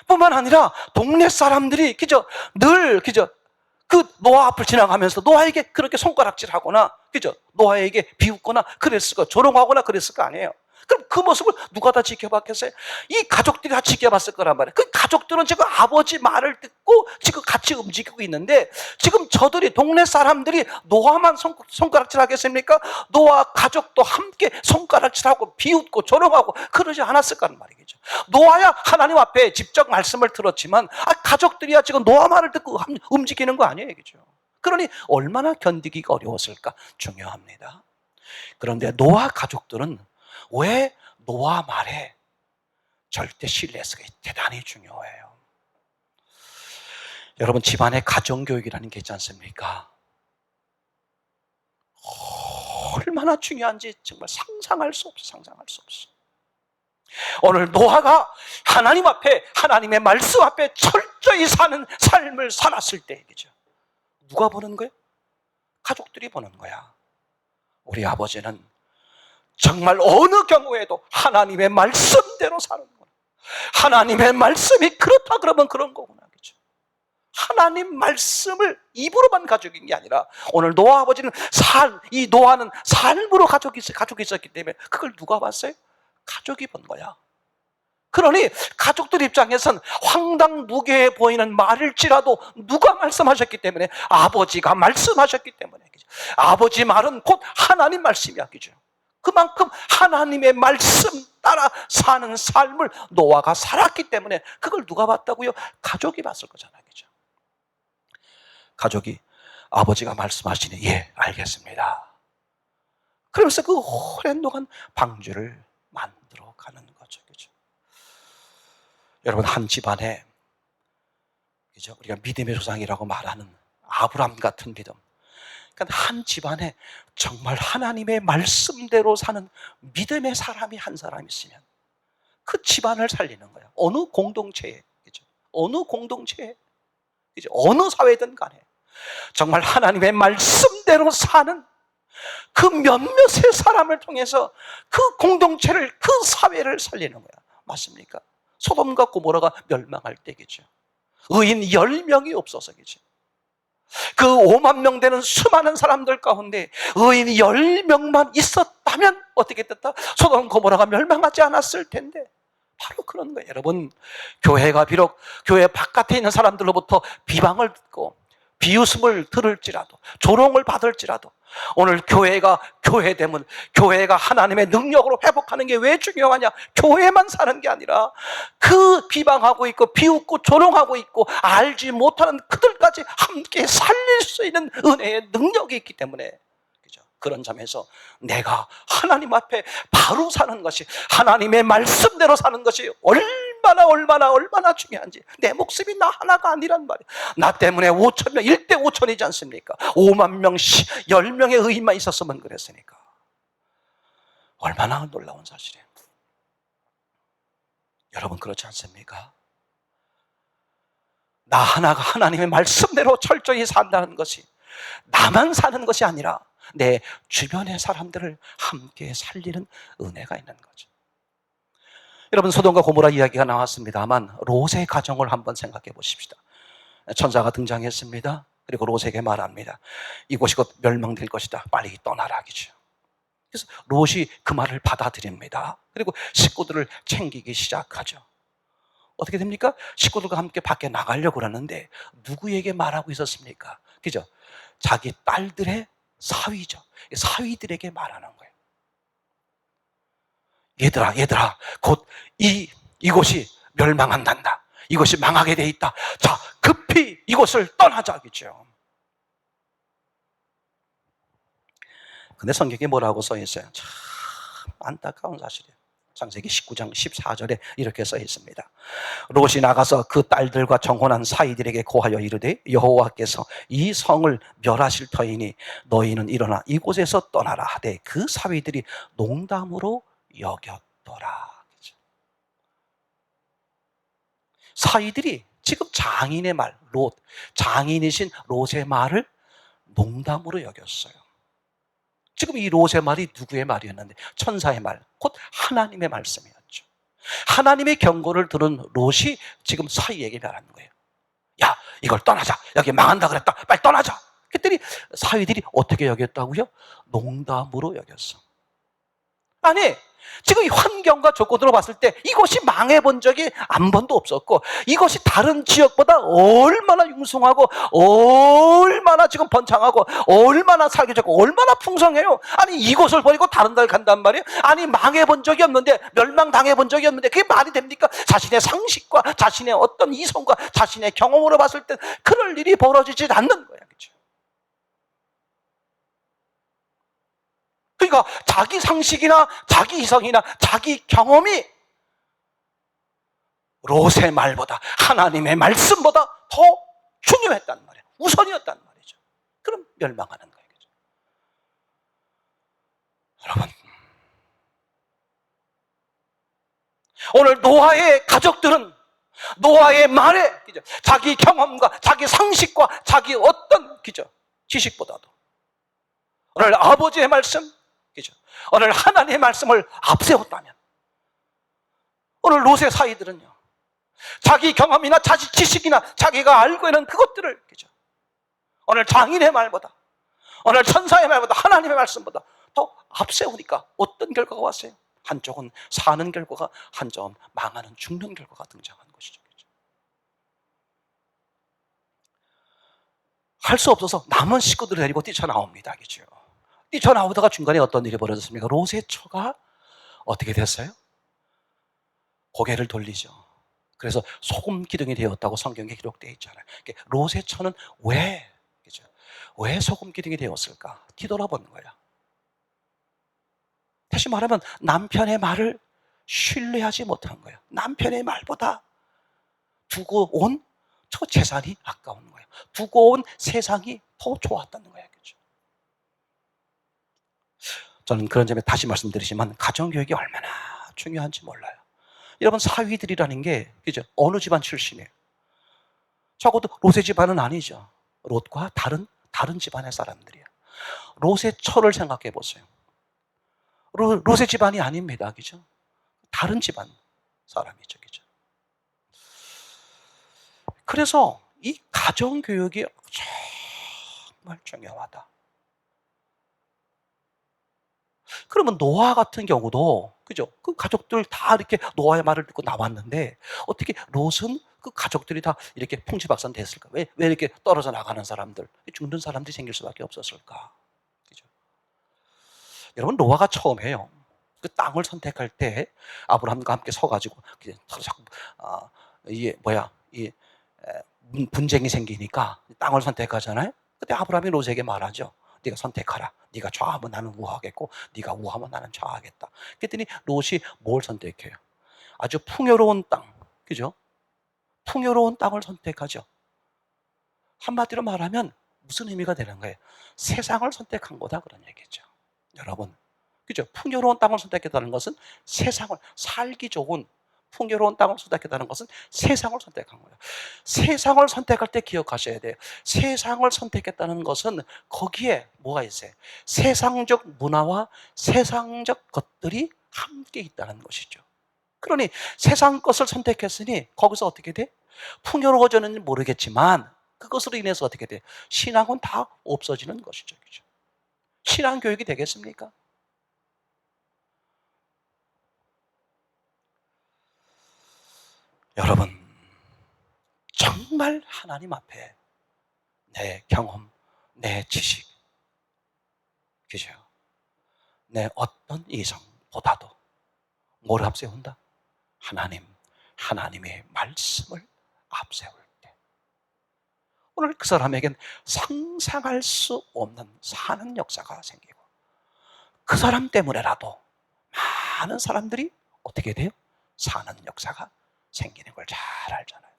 Speaker 1: 뿐만 아니라 동네 사람들이, 그죠? 늘, 그죠? 그 노아 앞을 지나가면서 노아에게 그렇게 손가락질하거나, 그죠? 노아에게 비웃거나 그랬을 거, 조롱하거나 그랬을 거 아니에요. 그럼 그 모습을 누가 다 지켜봤겠어요? 이 가족들이 다 지켜봤을 거란 말이에요. 그 가족들은 지금 아버지 말을 듣고 지금 같이 움직이고 있는데, 지금 저들이, 동네 사람들이 노아만 손가락질 하겠습니까? 노아 가족도 함께 손가락질하고 비웃고 조롱하고 그러지 않았을 거란 말이죠. 노아야 하나님 앞에 직접 말씀을 들었지만, 가족들이야 지금 노아 말을 듣고 움직이는 거 아니에요, 그죠? 그러니 얼마나 견디기가 어려웠을까 중요합니다. 그런데 노아 가족들은 왜 노아 말에 절대 신뢰성이 대단히 중요해요. 여러분, 집안의 가정교육이라는 게 있지 않습니까? 얼마나 중요한지 정말 상상할 수 없어. 오늘 노아가 하나님 앞에, 하나님의 말씀 앞에 철저히 사는 삶을 살았을 때, 그죠? 누가 보는 거예요? 가족들이 보는 거야. 우리 아버지는 정말 어느 경우에도 하나님의 말씀대로 사는 거야. 하나님의 말씀이 그렇다 그러면 그런 거구나, 그죠? 하나님 말씀을 입으로만 가지고 있는 게 아니라, 오늘 노아 아버지는 이 노아는 삶으로 가족이 있었기 때문에 그걸 누가 봤어요? 가족이 본 거야. 그러니 가족들 입장에선 황당무계해 보이는 말일지라도 누가 말씀하셨기 때문에, 아버지가 말씀하셨기 때문에, 그죠? 아버지 말은 곧 하나님 말씀이야, 그죠? 그만큼 하나님의 말씀 따라 사는 삶을 노아가 살았기 때문에 그걸 누가 봤다고요? 가족이 봤을 거잖아요, 그죠? 가족이 아버지가 말씀하시니 예, 알겠습니다. 그러면서 그 오랜 동안 방주를 만들어 가는 거죠, 그죠? 여러분, 한 집안에, 그죠? 우리가 믿음의 조상이라고 말하는 아브라함 같은 믿음, 그러니까 한 집안에 정말 하나님의 말씀대로 사는 믿음의 사람이 한 사람 있으면 그 집안을 살리는 거야. 어느 공동체에, 그죠? 어느 공동체에, 그죠? 어느 사회든 간에 정말 하나님의 말씀대로 사는 그 몇몇의 사람을 통해서 그 공동체를, 그 사회를 살리는 거야. 맞습니까? 소돔과 고모라가 멸망할 때겠죠. 의인 10명이 없어서, 그죠? 그 5만 명 되는 수많은 사람들 가운데 의인 10명만 있었다면 어떻게 됐다? 소돔 고모라가 멸망하지 않았을 텐데, 바로 그런 거예요. 여러분, 교회가 비록 교회 바깥에 있는 사람들로부터 비방을 듣고 비웃음을 들을지라도, 조롱을 받을지라도, 오늘 교회가 교회되면 교회가 하나님의 능력으로 회복하는 게 왜 중요하냐? 교회만 사는 게 아니라 그 비방하고 있고 비웃고 조롱하고 있고 알지 못하는 그들까지 함께 살릴 수 있는 은혜의 능력이 있기 때문에, 그죠? 그런 점에서 내가 하나님 앞에 바로 사는 것이, 하나님의 말씀대로 사는 것이 얼마나 중요한지. 내 목숨이 나 하나가 아니란 말이야. 나 때문에 5천 명, 1대 5천이지 않습니까? 5만 명, 10명의 의인만 있었으면 그랬으니까. 얼마나 놀라운 사실이에요. 여러분, 그렇지 않습니까? 나 하나가 하나님의 말씀대로 철저히 산다는 것이 나만 사는 것이 아니라 내 주변의 사람들을 함께 살리는 은혜가 있는 거죠. 여러분, 소돔과 고모라 이야기가 나왔습니다만 롯의 가정을 한번 생각해 보십시다. 천사가 등장했습니다. 그리고 롯에게 말합니다. 이곳이 곧 멸망될 것이다. 빨리 떠나라, 그죠? 그래서 롯이 그 말을 받아들입니다. 그리고 식구들을 챙기기 시작하죠. 어떻게 됩니까? 식구들과 함께 밖에 나가려고 그러는데 누구에게 말하고 있었습니까? 그죠? 자기 딸들의 사위죠. 사위들에게 말하는 거예요. 얘들아, 곧 이곳이 멸망한단다. 이것이 망하게 돼 있다. 자, 급히 이곳을 떠나자, 그죠? 근데 성경에 뭐라고 써 있어요? 참 안타까운 사실이에요. 창세기 19장 14절에 이렇게 써 있습니다. 롯이 나가서 그 딸들과 정혼한 사이들에게 고하여 이르되 여호와께서 이 성을 멸하실 터이니 너희는 일어나 이곳에서 떠나라 하되 그 사위들이 농담으로 여겼더라. 사위들이 지금 장인의 말, 롯, 장인이신 롯의 말을 농담으로 여겼어요. 지금 이 롯의 말이 누구의 말이었는데? 천사의 말, 곧 하나님의 말씀이었죠. 하나님의 경고를 들은 롯이 지금 사위에게 말하는 거예요. 야, 이걸 떠나자. 여기 망한다 그랬다. 빨리 떠나자. 그랬더니 사위들이 어떻게 여겼다고요? 농담으로 여겼어. 아니, 지금 이 환경과 조건으로 봤을 때 이것이 망해본 적이 한 번도 없었고, 이것이 다른 지역보다 얼마나 융성하고 얼마나 지금 번창하고 얼마나 살기 좋고 얼마나 풍성해요. 아니 이곳을 버리고 다른 데를 간단 말이에요. 아니 망해본 적이 없는데, 멸망당해본 적이 없는데 그게 말이 됩니까? 자신의 상식과 자신의 어떤 이성과 자신의 경험으로 봤을 때 그럴 일이 벌어지지 않는 거예요. 그렇죠? 그러니까 자기 상식이나 자기 이성이나 자기 경험이 롯의 말보다, 하나님의 말씀보다 더 중요했단 말이에요. 우선이었단 말이죠. 그럼 멸망하는 거예요. 그렇죠? 여러분, 오늘 노아의 가족들은 노아의 말에 자기 경험과 자기 상식과 자기 어떤 지식보다도 오늘 아버지의 말씀, 오늘 하나님의 말씀을 앞세웠다면, 오늘 롯의 사이들은요, 자기 경험이나 자기 지식이나 자기가 알고 있는 그것들을 오늘 장인의 말보다, 오늘 천사의 말보다, 하나님의 말씀보다 더 앞세우니까 어떤 결과가 왔어요? 한쪽은 사는 결과가, 한쪽은 망하는, 죽는 결과가 등장하는 것이죠. 할 수 없어서 남은 식구들을 데리고 뛰쳐나옵니다. 그렇죠? 뛰쳐나오다가 중간에 어떤 일이 벌어졌습니까? 롯의 처가 어떻게 됐어요? 고개를 돌리죠. 그래서 소금 기둥이 되었다고 성경에 기록되어 있잖아요. 롯의 처는 왜 소금 기둥이 되었을까? 뒤돌아보는 거야. 다시 말하면 남편의 말을 신뢰하지 못한 거예요. 남편의 말보다 두고 온 저 재산이 아까운 거예요. 두고 온 세상이 더 좋았다는 거예요. 그렇죠? 저는 그런 점에 다시 말씀드리지만 가정교육이 얼마나 중요한지 몰라요. 여러분, 사위들이라는 게 어느 집안 출신이에요? 적어도 롯의 집안은 아니죠. 롯과 다른 집안의 사람들이에요. 롯의 처를 생각해 보세요. 롯의 집안이 아닙니다. 그죠? 다른 집안 사람이죠. 그죠? 그래서 이 가정교육이 정말 중요하다. 그러면 노아 같은 경우도, 그죠? 그 가족들 다 이렇게 노아의 말을 듣고 나왔는데, 어떻게 롯은 그 가족들이 다 이렇게 풍지박산 됐을까? 왜 이렇게 떨어져 나가는 사람들, 죽는 사람들이 생길 수밖에 없었을까? 그죠? 여러분, 노아가 처음에요, 그 땅을 선택할 때 아브라함과 함께 서가지고, 자꾸, 분쟁이 생기니까 땅을 선택하잖아요. 그때 아브라함이 롯에게 말하죠. 네가 선택하라. 네가 좌하면 나는 우하겠고, 네가 우하면 나는 좌하겠다. 그랬더니 롯이 뭘 선택해요? 아주 풍요로운 땅, 그죠? 풍요로운 땅을 선택하죠. 한마디로 말하면 무슨 의미가 되는 거예요? 세상을 선택한 거다, 그런 얘기죠. 여러분, 그죠? 풍요로운 땅을 선택했다는 것은 세상을, 살기 좋은 풍요로운 땅을 선택했다는 것은 세상을 선택한 거예요. 세상을 선택할 때 기억하셔야 돼요. 세상을 선택했다는 것은 거기에 뭐가 있어요? 세상적 문화와 세상적 것들이 함께 있다는 것이죠. 그러니 세상 것을 선택했으니 거기서 어떻게 돼? 풍요로워졌는지 모르겠지만 그것으로 인해서 어떻게 돼? 신앙은 다 없어지는 것이죠. 그죠? 신앙 교육이 되겠습니까? 여러분, 정말 하나님 앞에 내 경험, 내 지식, 그죠? 내 어떤 이성보다도 뭘 앞세운다? 하나님의 말씀을 앞세울 때, 오늘 그 사람에겐 상상할 수 없는 사는 역사가 생기고, 그 사람 때문에라도 많은 사람들이 어떻게 돼요? 사는 역사가 생기는 걸 잘 알잖아요.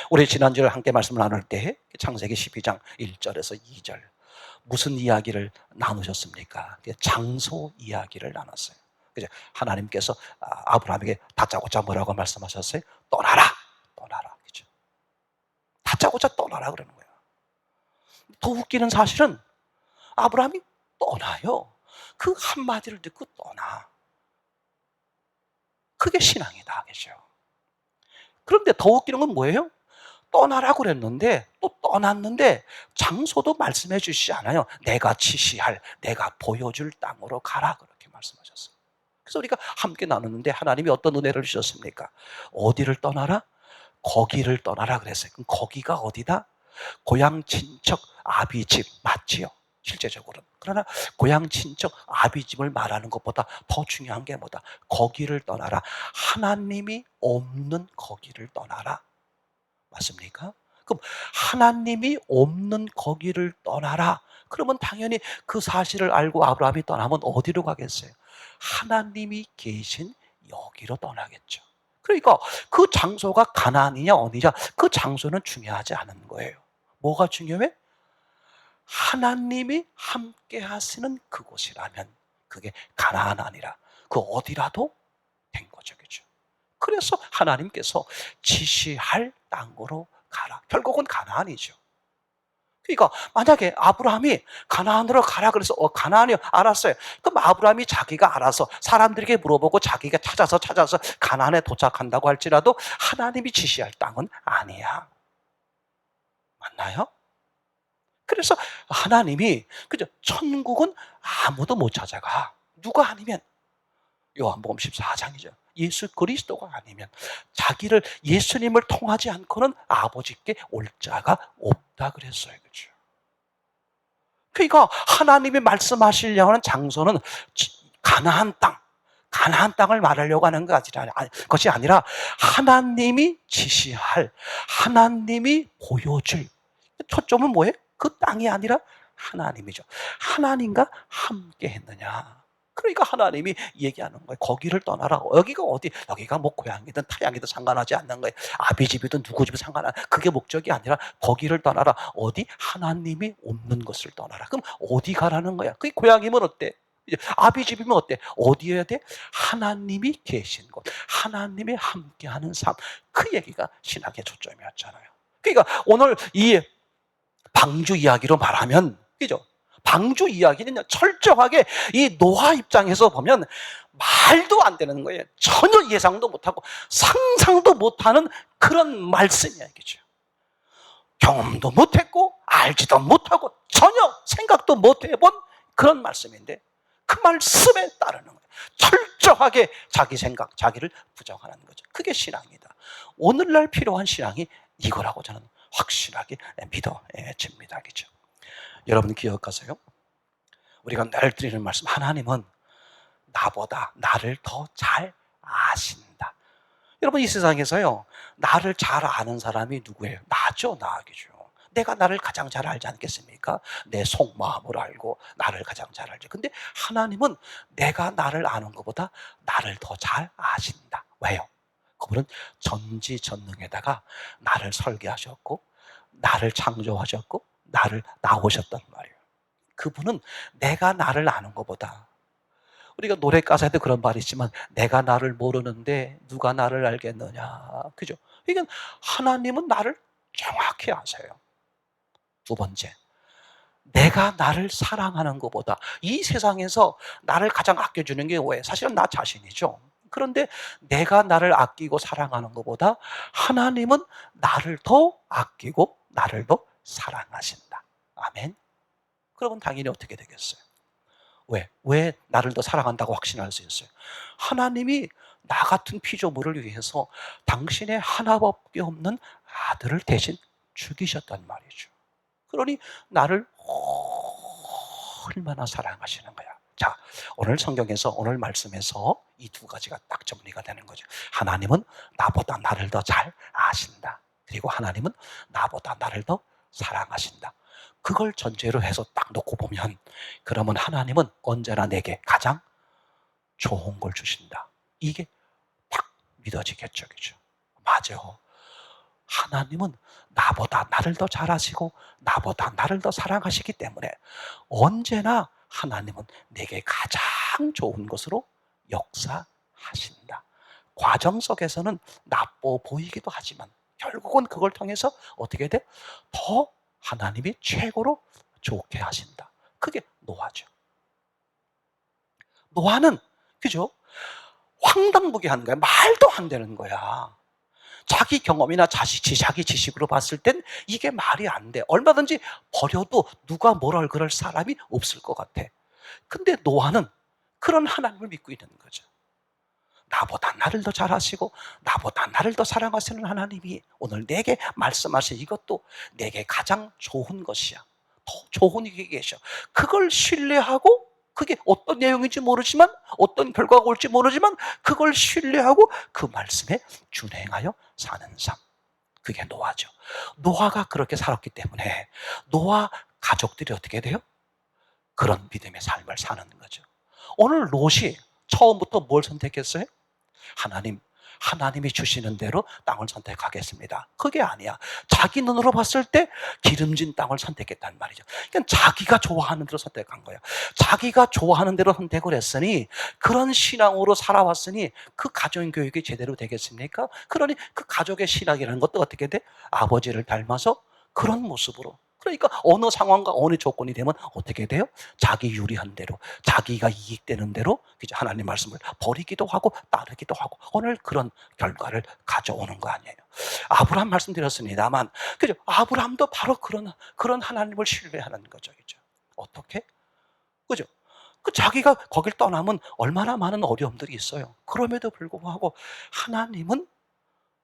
Speaker 1: 우리 지난주에 함께 말씀을 나눌 때 창세기 12장 1절에서 2절 무슨 이야기를 나누셨습니까? 장소 이야기를 나눴어요. 그죠? 하나님께서 아브라함에게 다짜고짜 뭐라고 말씀하셨어요? 떠나라. 그죠? 다짜고짜 떠나라 그러는 거예요. 더 웃기는 사실은 아브라함이 떠나요. 그 한마디를 듣고 떠나. 그게 신앙이다. 그죠? 그런데 더 웃기는 건 뭐예요? 떠나라고 그랬는데 또 떠났는데 장소도 말씀해 주시지 않아요. 내가 지시할, 내가 보여줄 땅으로 가라, 그렇게 말씀하셨어요. 그래서 우리가 함께 나누는데 하나님이 어떤 은혜를 주셨습니까? 어디를 떠나라? 거기를 떠나라 그랬어요. 그럼 거기가 어디다? 고향 친척 아비 집 맞지요? 실제적으로는. 그러나 고향 친척 아비 집을 말하는 것보다 더 중요한 게 뭐다? 거기를 떠나라. 하나님이 없는 거기를 떠나라. 맞습니까? 그럼 하나님이 없는 거기를 떠나라. 그러면 당연히 그 사실을 알고 아브라함이 떠나면 어디로 가겠어요? 하나님이 계신 여기로 떠나겠죠. 그러니까 그 장소가 가나안이냐 어디냐 그 장소는 중요하지 않은 거예요. 뭐가 중요해? 하나님이 함께 하시는 그곳이라면 그게 가나안 아니라 그 어디라도 된 거죠. 그죠? 그래서 하나님께서 지시할 땅으로 가라. 결국은 가나안이죠. 그러니까 만약에 아브라함이 가나안으로 가라 그래서 가나안이요 알았어요. 그럼 아브라함이 자기가 알아서 사람들에게 물어보고 자기가 찾아서 가나안에 도착한다고 할지라도 하나님이 지시할 땅은 아니야. 맞나요? 그래서 하나님이 그죠? 천국은 아무도 못 찾아가. 누가 아니면 요한복음 14장이죠. 예수 그리스도가 아니면 자기를 예수님을 통하지 않고는 아버지께 올 자가 없다 그랬어요. 그죠? 그러니까 하나님이 말씀하시려고 하는 장소는 가나안 땅, 가나안 땅을 말하려고 하는 것이 아니라 하나님이 지시할, 하나님이 보여줄 초점은 뭐예요? 그 땅이 아니라 하나님이죠. 하나님과 함께 했느냐. 그러니까 하나님이 얘기하는 거예요. 거기를 떠나라. 여기가 어디? 여기가 뭐 고향이든 타향이든 상관하지 않는 거예요. 아비 집이든 누구 집이든 상관하지. 그게 목적이 아니라 거기를 떠나라. 어디? 하나님이 없는 것을 떠나라. 그럼 어디 가라는 거야? 그게 고향이면 어때? 이제 아비 집이면 어때? 어디여야 돼? 하나님이 계신 곳. 하나님이 함께하는 삶. 그 얘기가 신학의 초점이었잖아요. 그러니까 오늘 이 방주 이야기로 말하면, 그죠? 방주 이야기는 철저하게 이 노아 입장에서 보면 말도 안 되는 거예요. 전혀 예상도 못하고 상상도 못하는 그런 말씀이야, 이죠. 경험도 못했고 알지도 못하고 전혀 생각도 못 해본 그런 말씀인데 그 말씀에 따르는 거예요. 철저하게 자기 생각, 자기를 부정하는 거죠. 그게 신앙이다. 오늘날 필요한 신앙이 이거라고 저는 확실하게 믿어집니다. 그죠? 여러분 기억하세요? 우리가 늘 드리는 말씀, 하나님은 나보다 나를 더 잘 아신다. 여러분 이 세상에서요, 나를 잘 아는 사람이 누구예요? 나죠, 나죠. 내가 나를 가장 잘 알지 않겠습니까? 내 속마음을 알고 나를 가장 잘 알죠. 근데 하나님은 내가 나를 아는 것보다 나를 더 잘 아신다. 왜요? 그분은 전지전능에다가 나를 설계하셨고 나를 창조하셨고 나를 낳으셨단 말이에요. 그분은 내가 나를 아는 것보다, 우리가 노래 가사에도 그런 말이 있지만 내가 나를 모르는데 누가 나를 알겠느냐. 그죠? 이건 하나님은 나를 정확히 아세요. 두 번째, 내가 나를 사랑하는 것보다 이 세상에서 나를 가장 아껴주는 게 왜? 사실은 나 자신이죠. 그런데 내가 나를 아끼고 사랑하는 것보다 하나님은 나를 더 아끼고 나를 더 사랑하신다. 아멘. 그러면 당연히 어떻게 되겠어요? 왜 나를 더 사랑한다고 확신할 수 있어요? 하나님이 나 같은 피조물을 위해서 당신의 하나밖에 없는 아들을 대신 죽이셨단 말이죠. 그러니 나를 얼마나 사랑하시는 거야. 자, 오늘 성경에서, 오늘 말씀에서 이 두 가지가 딱 정리가 되는 거죠. 하나님은 나보다 나를 더 잘 아신다. 그리고 하나님은 나보다 나를 더 사랑하신다. 그걸 전제로 해서 딱 놓고 보면, 그러면 하나님은 언제나 내게 가장 좋은 걸 주신다. 이게 딱 믿어지겠죠. 그죠? 맞아. 하나님은 나보다 나를 더 잘 아시고 나보다 나를 더 사랑하시기 때문에 언제나 하나님은 내게 가장 좋은 것으로 역사하신다. 과정 속에서는 나빠 보이기도 하지만 결국은 그걸 통해서 어떻게 돼? 더 하나님이 최고로 좋게 하신다. 그게 노아죠. 노아는, 그죠? 황당무계 하는 거야. 말도 안 되는 거야. 자기 경험이나 자기 지식으로 봤을 땐 이게 말이 안 돼. 얼마든지 버려도 누가 그럴 사람이 없을 것 같아. 근데 노아는 그런 하나님을 믿고 있는 거죠. 나보다 나를 더 잘하시고 나보다 나를 더 사랑하시는 하나님이 오늘 내게 말씀하신 이것도 내게 가장 좋은 것이야. 더 좋은 일이 계셔. 그걸 신뢰하고 그게 어떤 내용인지 모르지만 어떤 결과가 올지 모르지만 그걸 신뢰하고 그 말씀에 준행하여 사는 삶. 그게 노아죠. 노아가 그렇게 살았기 때문에 노아 가족들이 어떻게 돼요? 그런 믿음의 삶을 사는 거죠. 오늘 롯이 처음부터 뭘 선택했어요? 하나님이 주시는 대로 땅을 선택하겠습니다. 그게 아니야. 자기 눈으로 봤을 때 기름진 땅을 선택했단 말이죠. 그러니까 자기가 좋아하는 대로 선택한 거예요. 자기가 좋아하는 대로 선택을 했으니 그런 신앙으로 살아왔으니 그 가정교육이 제대로 되겠습니까? 그러니 그 가족의 신앙이라는 것도 어떻게 돼? 아버지를 닮아서 그런 모습으로. 그러니까 어느 상황과 어느 조건이 되면 어떻게 돼요? 자기 유리한 대로, 자기가 이익되는 대로 하나님 말씀을 버리기도 하고 따르기도 하고 오늘 그런 결과를 가져오는 거 아니에요. 아브라함 말씀드렸습니다만, 그죠? 아브라함도 바로 그런 하나님을 신뢰하는 거죠, 그죠? 어떻게? 그죠? 그 자기가 거길 떠나면 얼마나 많은 어려움들이 있어요. 그럼에도 불구하고 하나님은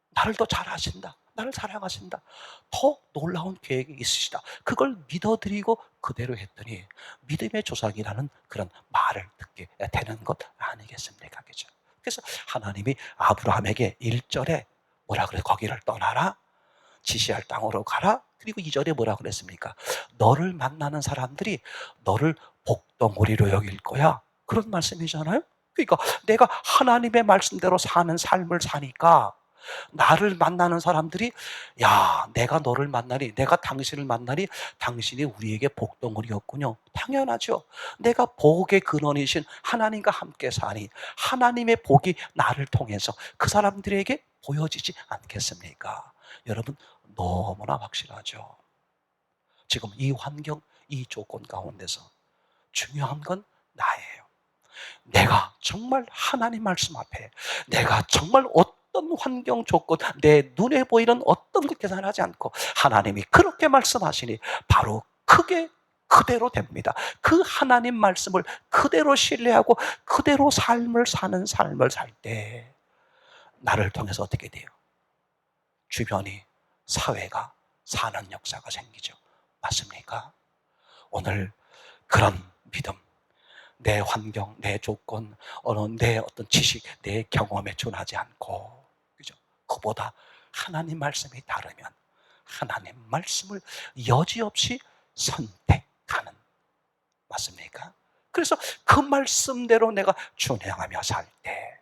Speaker 1: 나를 더 잘하신다. 나를 사랑하신다. 더 놀라운 계획이 있으시다. 그걸 믿어드리고 그대로 했더니 믿음의 조상이라는 그런 말을 듣게 되는 것 아니겠습니까? 그죠? 그래서 하나님이 아브라함에게 1절에 뭐라 그래? 거기를 떠나라. 지시할 땅으로 가라. 그리고 2절에 뭐라 그랬습니까? 너를 만나는 사람들이 너를 복덩어리로 여길 거야. 그런 말씀이잖아요. 그러니까 내가 하나님의 말씀대로 사는 삶을 사니까 나를 만나는 사람들이 야, 내가 너를 만나니, 내가 당신을 만나니 당신이 우리에게 복덩어리였군요. 당연하죠. 내가 복의 근원이신 하나님과 함께 사니 하나님의 복이 나를 통해서 그 사람들에게 보여지지 않겠습니까? 여러분 너무나 확실하죠. 지금 이 환경, 이 조건 가운데서 중요한 건 나예요. 내가 정말 하나님 말씀 앞에 내가 정말 어떤 환경 조건, 내 눈에 보이는 어떤 것 계산하지 않고 하나님이 그렇게 말씀하시니 바로 크게 그대로 됩니다. 그 하나님 말씀을 그대로 신뢰하고 그대로 삶을 사는 삶을 살 때 나를 통해서 어떻게 돼요? 주변이, 사회가 사는 역사가 생기죠. 맞습니까? 오늘 그런 믿음, 내 환경, 내 조건, 내 어떤 지식, 내 경험에 준하지 않고, 그죠? 그보다 하나님 말씀이 다르면 하나님 말씀을 여지없이 선택하는, 맞습니까? 그래서 그 말씀대로 내가 준행하며 살 때,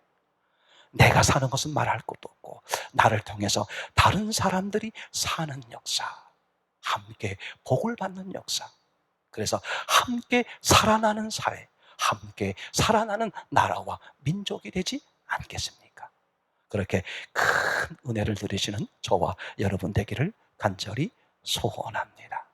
Speaker 1: 내가 사는 것은 말할 것도 없고, 나를 통해서 다른 사람들이 사는 역사, 함께 복을 받는 역사, 그래서 함께 살아나는 사회, 함께 살아나는 나라와 민족이 되지 않겠습니까? 그렇게 큰 은혜를 누리시는 저와 여러분 되기를 간절히 소원합니다.